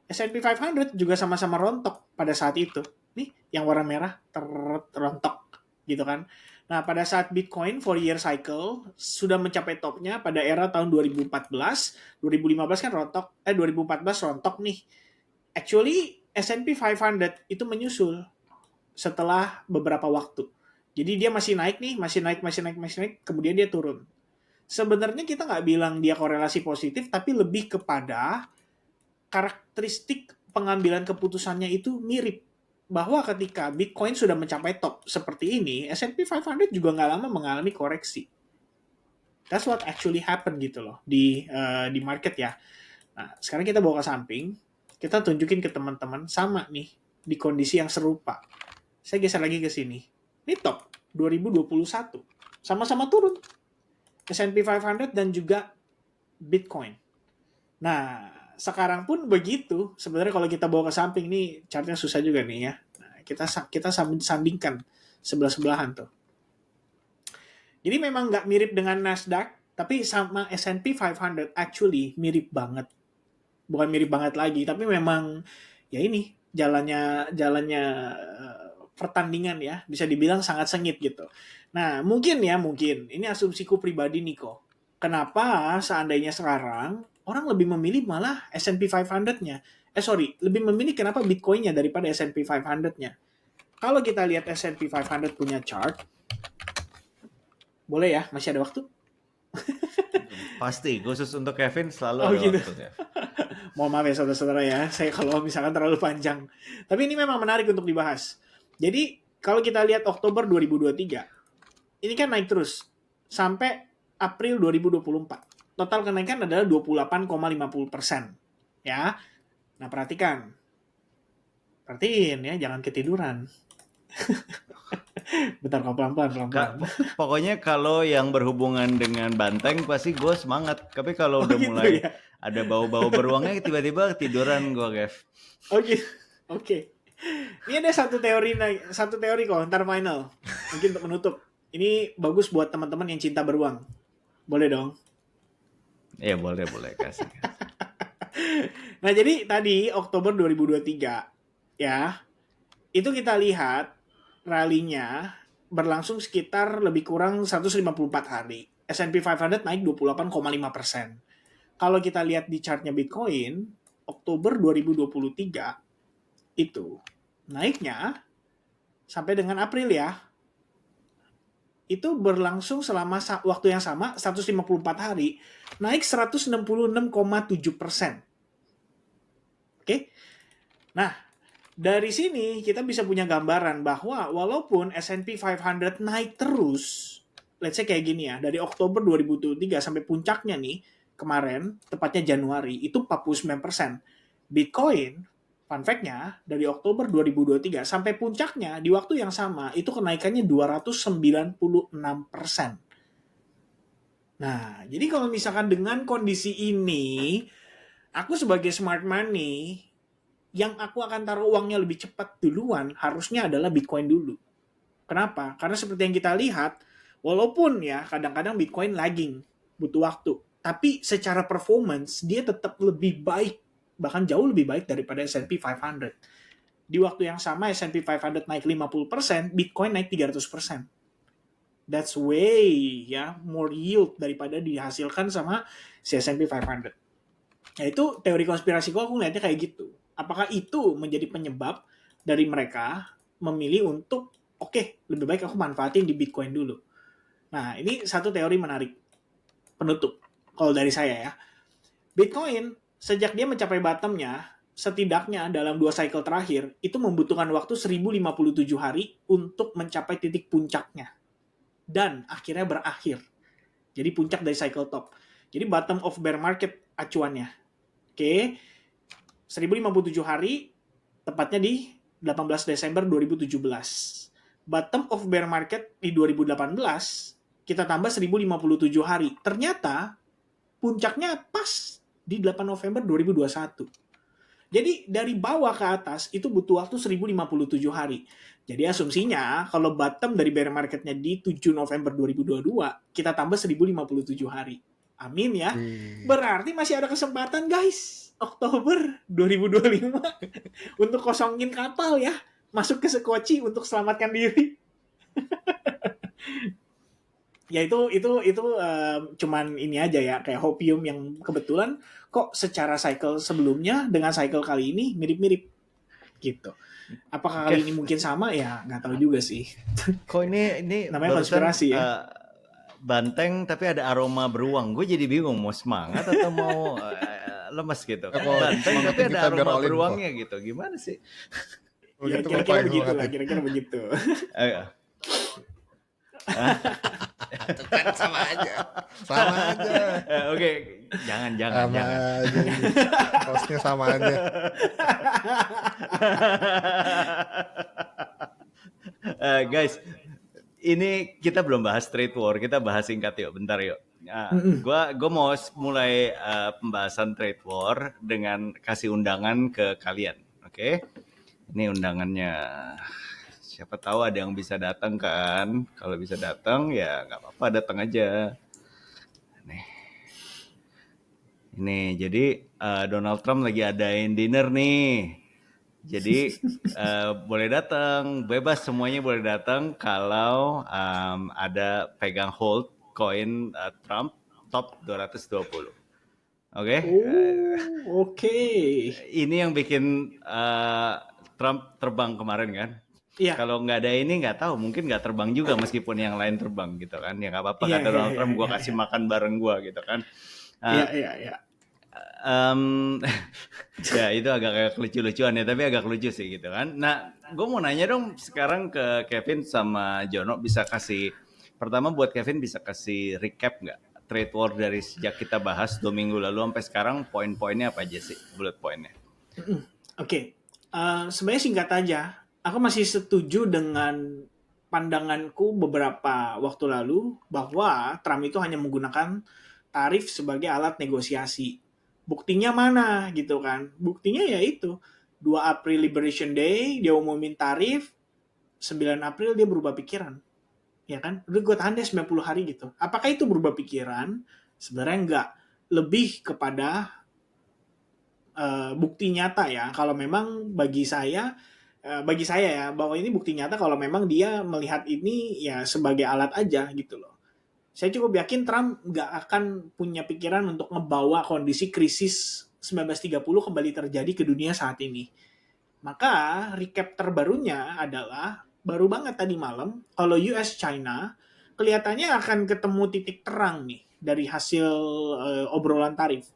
S&P 500 juga sama-sama rontok pada saat itu. Nih, yang warna merah terontok gitu kan. Nah, pada saat Bitcoin 4-year cycle sudah mencapai topnya pada era tahun 2014, 2015 kan rontok, 2014 rontok nih. Actually, S&P 500 itu menyusul setelah beberapa waktu. Jadi dia masih naik nih, masih naik, kemudian dia turun. Sebenarnya kita nggak bilang dia korelasi positif, tapi lebih kepada karakteristik pengambilan keputusannya itu mirip. Bahwa ketika Bitcoin sudah mencapai top seperti ini, S&P 500 juga nggak lama mengalami koreksi. That's what actually happened gitu loh di market ya. Nah, sekarang kita bawa ke samping, kita tunjukin ke teman-teman sama nih di kondisi yang serupa. Saya geser lagi ke sini. Ini top 2021. Sama-sama turun. S&P 500 dan juga Bitcoin. Nah, sekarang pun begitu. Sebenarnya kalau kita bawa ke samping nih, chartnya susah juga nih ya. Nah, kita sandingkan sebelah-sebelahan tuh. Jadi memang nggak mirip dengan Nasdaq, tapi sama S&P 500 actually mirip banget. Bukan mirip banget lagi, tapi memang ya ini jalannya pertandingan ya, bisa dibilang sangat sengit gitu. Nah, mungkin ini asumsiku pribadi nih kok. Kenapa seandainya sekarang orang lebih memilih malah S&P 500-nya. Lebih memilih kenapa Bitcoin-nya daripada S&P 500-nya. Kalau kita lihat S&P 500 punya chart, boleh ya, masih ada waktu? Pasti, khusus untuk Kevin selalu ada gitu. waktu ya. Mohon maaf ya saudara-saudara ya, saya kalau misalkan terlalu panjang. Tapi ini memang menarik untuk dibahas. Jadi, kalau kita lihat Oktober 2023, ini kan naik terus sampai April 2024. Total kenaikan adalah 28,50%. Ya. Nah, perhatiin ya, jangan ketiduran. Bentar, pelan-pelan. Pokoknya kalau yang berhubungan dengan banteng pasti gue semangat. Tapi kalau udah gitu mulai ya? ada bau-bau beruangnya tiba-tiba ketiduran gue, Kev. Oh gitu. Oke. Ini ada satu teori komentar final. Mungkin untuk menutup. Ini bagus buat teman-teman yang cinta beruang. Boleh dong. Ya boleh kasih. Nah, jadi tadi Oktober 2023 ya, itu kita lihat rally-nya berlangsung sekitar lebih kurang 154 hari. S&P 500 naik 28,5%. Kalau kita lihat di chartnya Bitcoin, Oktober 2023 itu naiknya sampai dengan April ya, itu berlangsung selama waktu yang sama 154 hari, naik 166,7%. Oke? Nah, dari sini kita bisa punya gambaran bahwa walaupun S&P 500 naik terus, let's say kayak gini ya, dari Oktober 2023 sampai puncaknya nih, kemarin, tepatnya Januari, itu 49%. Bitcoin, fun fact-nya, dari Oktober 2023 sampai puncaknya, di waktu yang sama, itu kenaikannya 296%. Nah, jadi kalau misalkan dengan kondisi ini, aku sebagai smart money, yang aku akan taruh uangnya lebih cepat duluan, harusnya adalah Bitcoin dulu. Kenapa? Karena seperti yang kita lihat, walaupun ya kadang-kadang Bitcoin lagging, butuh waktu. Tapi secara performance, dia tetap lebih baik, bahkan jauh lebih baik daripada S&P 500. Di waktu yang sama, S&P 500 naik 50%, Bitcoin naik 300%. That's way ya more yield daripada dihasilkan sama si S&P 500. Nah, itu teori konspirasiku, aku ngeliatnya kayak gitu. Apakah itu menjadi penyebab dari mereka memilih untuk oke, lebih baik aku manfaatin di Bitcoin dulu. Nah, ini satu teori menarik. Penutup. Kalau dari saya ya. Bitcoin, sejak dia mencapai bottomnya, setidaknya dalam 2 cycle terakhir, itu membutuhkan waktu 1057 hari untuk mencapai titik puncaknya. Dan akhirnya berakhir. Jadi puncak dari cycle top. Jadi bottom of bear market acuannya. Oke. 1057 hari, tepatnya di 18 Desember 2017. Bottom of bear market di 2018, kita tambah 1057 hari. Ternyata puncaknya pas di 8 November 2021. Jadi dari bawah ke atas itu butuh waktu 1057 hari. Jadi asumsinya kalau bottom dari bear marketnya di 7 November 2022, kita tambah 1057 hari. Amin ya. Berarti masih ada kesempatan guys. Oktober 2025 untuk kosongin kapal ya. Masuk ke Sekoci untuk selamatkan diri. Ya itu cuman ini aja ya, kayak hopium yang kebetulan kok secara cycle sebelumnya dengan cycle kali ini mirip-mirip gitu. Apakah kali ini mungkin sama ya, nggak tahu juga sih. Kok ini Namanya barusan, konspirasi ya. banteng tapi ada aroma beruang. Gue jadi bingung mau semangat atau mau lemes gitu. Kan banteng tapi ada aroma beruangnya gitu. Gimana sih? Ya, kira-kira begitu lah, kira-kira begitu. Itu kan sama aja. Oke, jangan. Sama aja. Hostnya sama aja. Guys, ini kita belum bahas trade war, kita bahas singkat yuk, bentar yuk. Nah, gua mau mulai pembahasan trade war dengan kasih undangan ke kalian, oke? Ini undangannya. Siapa tahu ada yang bisa datang kan? Kalau bisa datang ya nggak apa-apa, datang aja. Ini jadi Donald Trump lagi adain dinner nih. Jadi boleh datang, bebas semuanya boleh datang kalau ada pegang hold koin Trump top 220. Oke? Oke. Ini yang bikin Trump terbang kemarin kan? Iya. Kalau nggak ada ini nggak tahu, mungkin nggak terbang juga meskipun yang lain terbang gitu kan? Ya nggak apa-apa, kata Donald Trump, gue kasih makan bareng gue gitu kan? Iya. Ya itu agak lucu-lucuan ya, tapi agak lucu sih gitu kan. Nah, gue mau nanya dong sekarang ke Kevin sama Jono, bisa kasih, pertama buat Kevin bisa kasih recap nggak trade war dari sejak kita bahas 2 minggu lalu sampai sekarang, poin-poinnya apa aja sih, bullet poinnya? Oke. Sebenarnya singkat aja, aku masih setuju dengan pandanganku beberapa waktu lalu bahwa Trump itu hanya menggunakan tarif sebagai alat negosiasi. Buktinya mana gitu kan? Buktinya ya itu 2 April Liberation Day, dia umumin tarif, 9 April dia berubah pikiran. Ya kan? Udah gue tahan deh 90 hari gitu. Apakah itu berubah pikiran? Sebenarnya enggak. Lebih kepada bukti nyata ya. Kalau memang bagi saya ya, bahwa ini bukti nyata kalau memang dia melihat ini ya sebagai alat aja gitu loh. Saya cukup yakin Trump nggak akan punya pikiran untuk ngebawa kondisi krisis 1930 kembali terjadi ke dunia saat ini. Maka recap terbarunya adalah baru banget tadi malam kalau US China kelihatannya akan ketemu titik terang nih dari hasil obrolan tarif.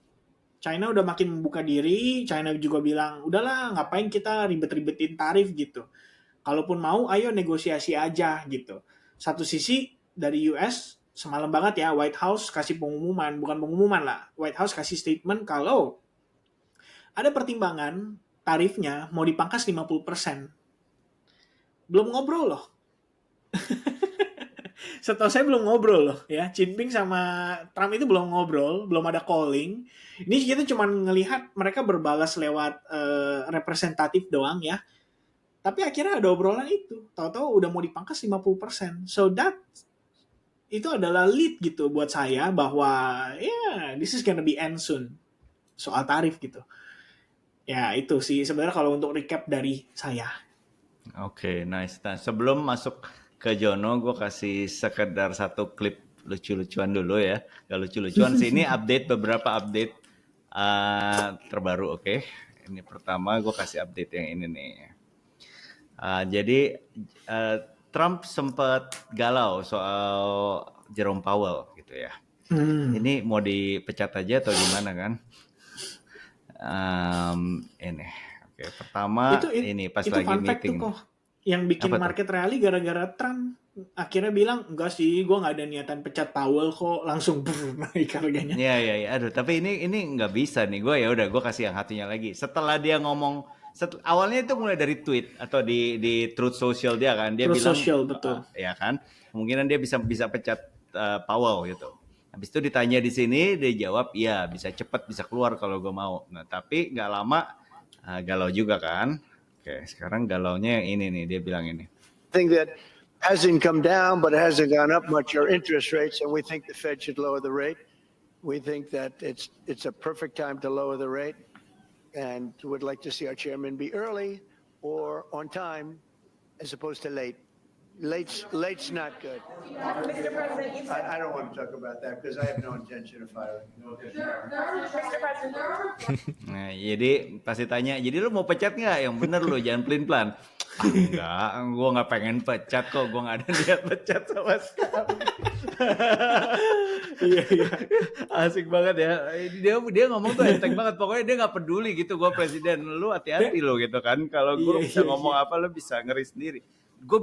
China udah makin membuka diri, China juga bilang, udahlah ngapain kita ribet-ribetin tarif gitu. Kalaupun mau, ayo negosiasi aja gitu. Satu sisi dari US, semalam banget ya, White House kasih pengumuman, bukan pengumuman lah, White House kasih statement kalau ada pertimbangan tarifnya mau dipangkas 50%. Belum ngobrol loh. Setahu saya belum ngobrol loh ya. Jinping sama Trump itu belum ngobrol, belum ada calling. Ini kita cuma ngelihat mereka berbalas lewat representatif doang ya. Tapi akhirnya ada obrolan itu. Tahu-tahu udah mau dipangkas 50%. So that itu adalah lead gitu buat saya bahwa this is gonna be end soon. Soal tarif gitu. Ya itu sih sebenarnya kalau untuk recap dari saya. Oke, nice. Nah, sebelum masuk ke Jono, gue kasih sekedar satu klip lucu-lucuan dulu ya. Gak lucu-lucuan sih, ini beberapa update terbaru, oke. Ini pertama gue kasih update yang ini nih. Jadi Trump sempat galau soal Jerome Powell gitu ya. Ini mau dipecat aja atau gimana kan? Ini, oke. Pertama ini pas itu lagi fun fact meeting. tuh kok. Yang bikin market rally gara-gara Trump akhirnya bilang enggak sih, gue nggak ada niatan pecat Powell kok, langsung naik harganya. Iya. Aduh, tapi ini nggak bisa nih. Gue gue kasih yang hatinya lagi. Setelah dia ngomong, awalnya itu mulai dari tweet atau di Truth Social dia kan, dia Truth bilang, Social, betul. Ya kan, kemungkinan dia bisa pecat Powell gitu. Habis itu ditanya di sini, dia jawab, iya bisa cepat bisa keluar kalau gue mau. Nah, tapi nggak lama galau juga kan. Oke, sekarang galaunya yang ini nih, dia bilang ini. Thing that hasn't come down, but it hasn't gone up much are interest rates, and we think the Fed should lower the rate. We think that it's a perfect time to lower the rate, and would like to see our chairman be early or on time, as opposed to late. Late's not good. Mr. President, you said. I don't want to talk about that because I have no intention of firing. Mr. President. Nah, jadi pasti tanya, jadi lu mau pecat nggak? Yang bener lu, jangan pelin-pelan. Enggak, gue nggak pengen pecat kok, gue nggak ada niat pecat sama sekali. Iya. Asik banget ya. Dia ngomong tuh enteng banget. Pokoknya dia nggak peduli gitu. Gue presiden, lu hati-hati lo gitu kan. Kalau gue bisa ngomong apa, lu bisa ngeri sendiri. Gue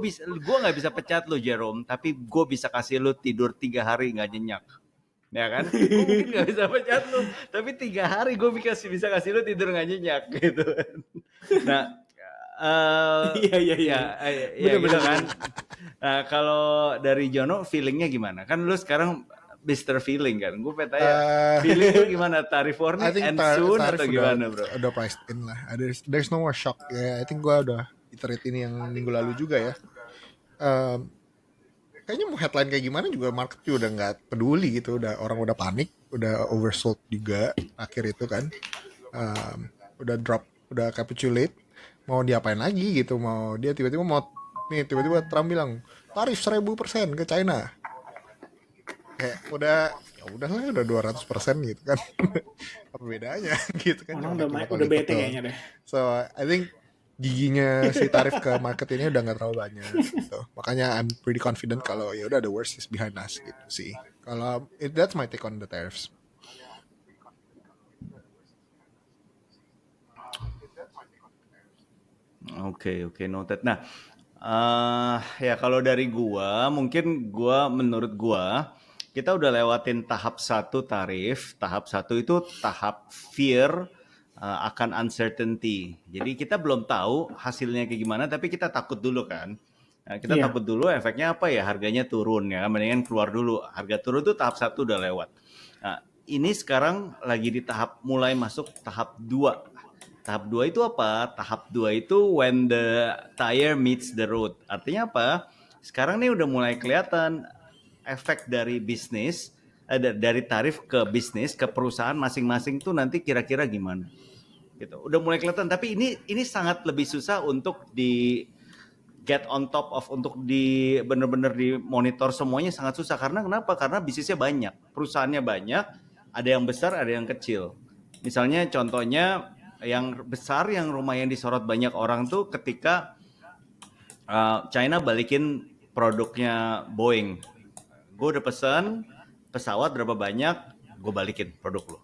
nggak bisa pecat lu Jerome, tapi gue bisa kasih lu tidur 3 hari nggak nyenyak. Ya kan? Gue mungkin nggak bisa pecat lu, tapi 3 hari gue bisa kasih lu tidur nggak nyenyak gitu. Nah, iya, gitu kan. Nah, kalau dari Jono feelingnya gimana? Kan lu sekarang Mr. Feeling kan. Gue pengen tanya, feeling lu gimana? Tarif warning and soon atau gimana, bro? Udah priced in lah. There's no more shock. Ya, I think gue udah iterate ini yang minggu lalu juga ya. Kayaknya mau headline kayak gimana juga market juga udah nggak peduli gitu. Orang udah panik, udah oversold juga akhir itu kan. Udah drop, udah capitulate. Mau diapain lagi gitu? Mau dia tiba-tiba tiba-tiba Trump bilang tarif 1000% ke China. Kayak udah 200% gitu kan. Apa bedanya gitu kan? Orang udah bete kayaknya deh. So I think giginya si tarif ke market ini udah nggak terlalu banyak gitu. Makanya I'm pretty confident kalau ya udah the worst is behind us gitu sih. Kalau that's my take on the tariffs. Oke, noted. Nah, ya kalau dari menurut gua, kita udah lewatin tahap 1 tarif. Tahap 1 itu tahap fear akan uncertainty. Jadi kita belum tahu hasilnya kayak gimana, tapi kita takut dulu kan. Nah, kita takut dulu efeknya apa ya, harganya turun ya, mendingan keluar dulu. Harga turun itu tahap 1 udah lewat. Nah, ini sekarang lagi di mulai masuk tahap 2. Tahap 2 itu apa? Tahap 2 itu when the tire meets the road. Artinya apa? Sekarang nih udah mulai kelihatan efek dari bisnis, dari tarif ke bisnis, ke perusahaan masing-masing tuh nanti kira-kira gimana. Gitu. Udah mulai kelihatan, tapi ini sangat lebih susah untuk di get on top of, untuk di bener-bener di monitor semuanya sangat susah. Karena kenapa? Karena bisnisnya banyak, perusahaannya banyak, ada yang besar, ada yang kecil. Misalnya contohnya yang besar yang lumayan disorot banyak orang tuh ketika China balikin produknya Boeing. Gue udah pesan pesawat berapa banyak, gue balikin produk lo.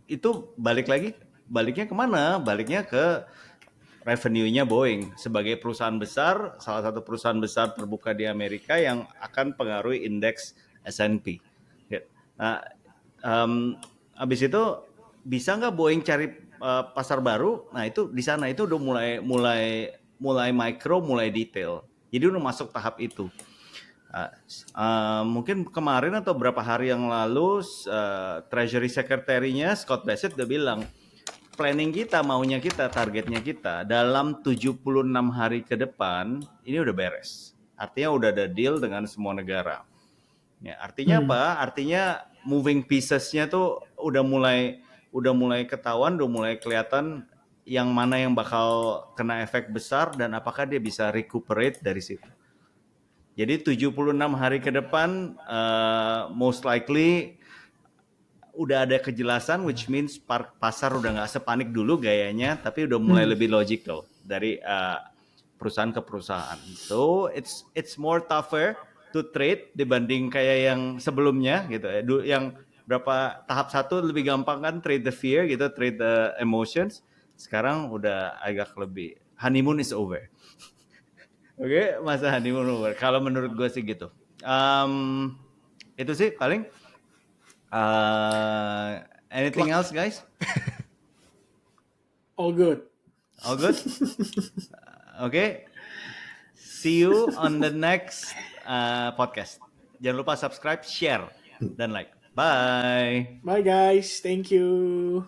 Itu baliknya kemana? Baliknya ke revenue-nya Boeing sebagai perusahaan besar, salah satu perusahaan besar terbuka di Amerika yang akan pengaruhi indeks S&P. Nah, habis itu bisa nggak Boeing cari pasar baru? Nah itu di sana itu udah mulai mikro, mulai detail. Jadi udah masuk tahap itu. Mungkin kemarin atau berapa hari yang lalu Treasury Secretary-nya Scott Bessent udah bilang, planning kita, maunya kita, targetnya kita dalam 76 hari ke depan ini udah beres. Artinya udah ada deal dengan semua negara. Ya, artinya apa? Artinya moving pieces-nya tuh udah mulai ketahuan, udah mulai kelihatan yang mana yang bakal kena efek besar dan apakah dia bisa recuperate dari situ. Jadi 76 hari ke depan most likely udah ada kejelasan, which means pasar udah nggak sepanik dulu gayanya, tapi udah mulai lebih logical dari perusahaan ke perusahaan. So it's more tougher to trade dibanding kayak yang sebelumnya gitu. Yang berapa tahap 1 lebih gampang kan, trade the fear gitu, trade the emotions. Sekarang udah agak lebih honeymoon is over. Oke, masa honeymoon over. Kalau menurut gue sih gitu. Itu sih paling. Anything else, guys? All good. All good? Okay. See you on the next podcast. Jangan lupa subscribe, share, dan like. Bye. Bye guys. Thank you.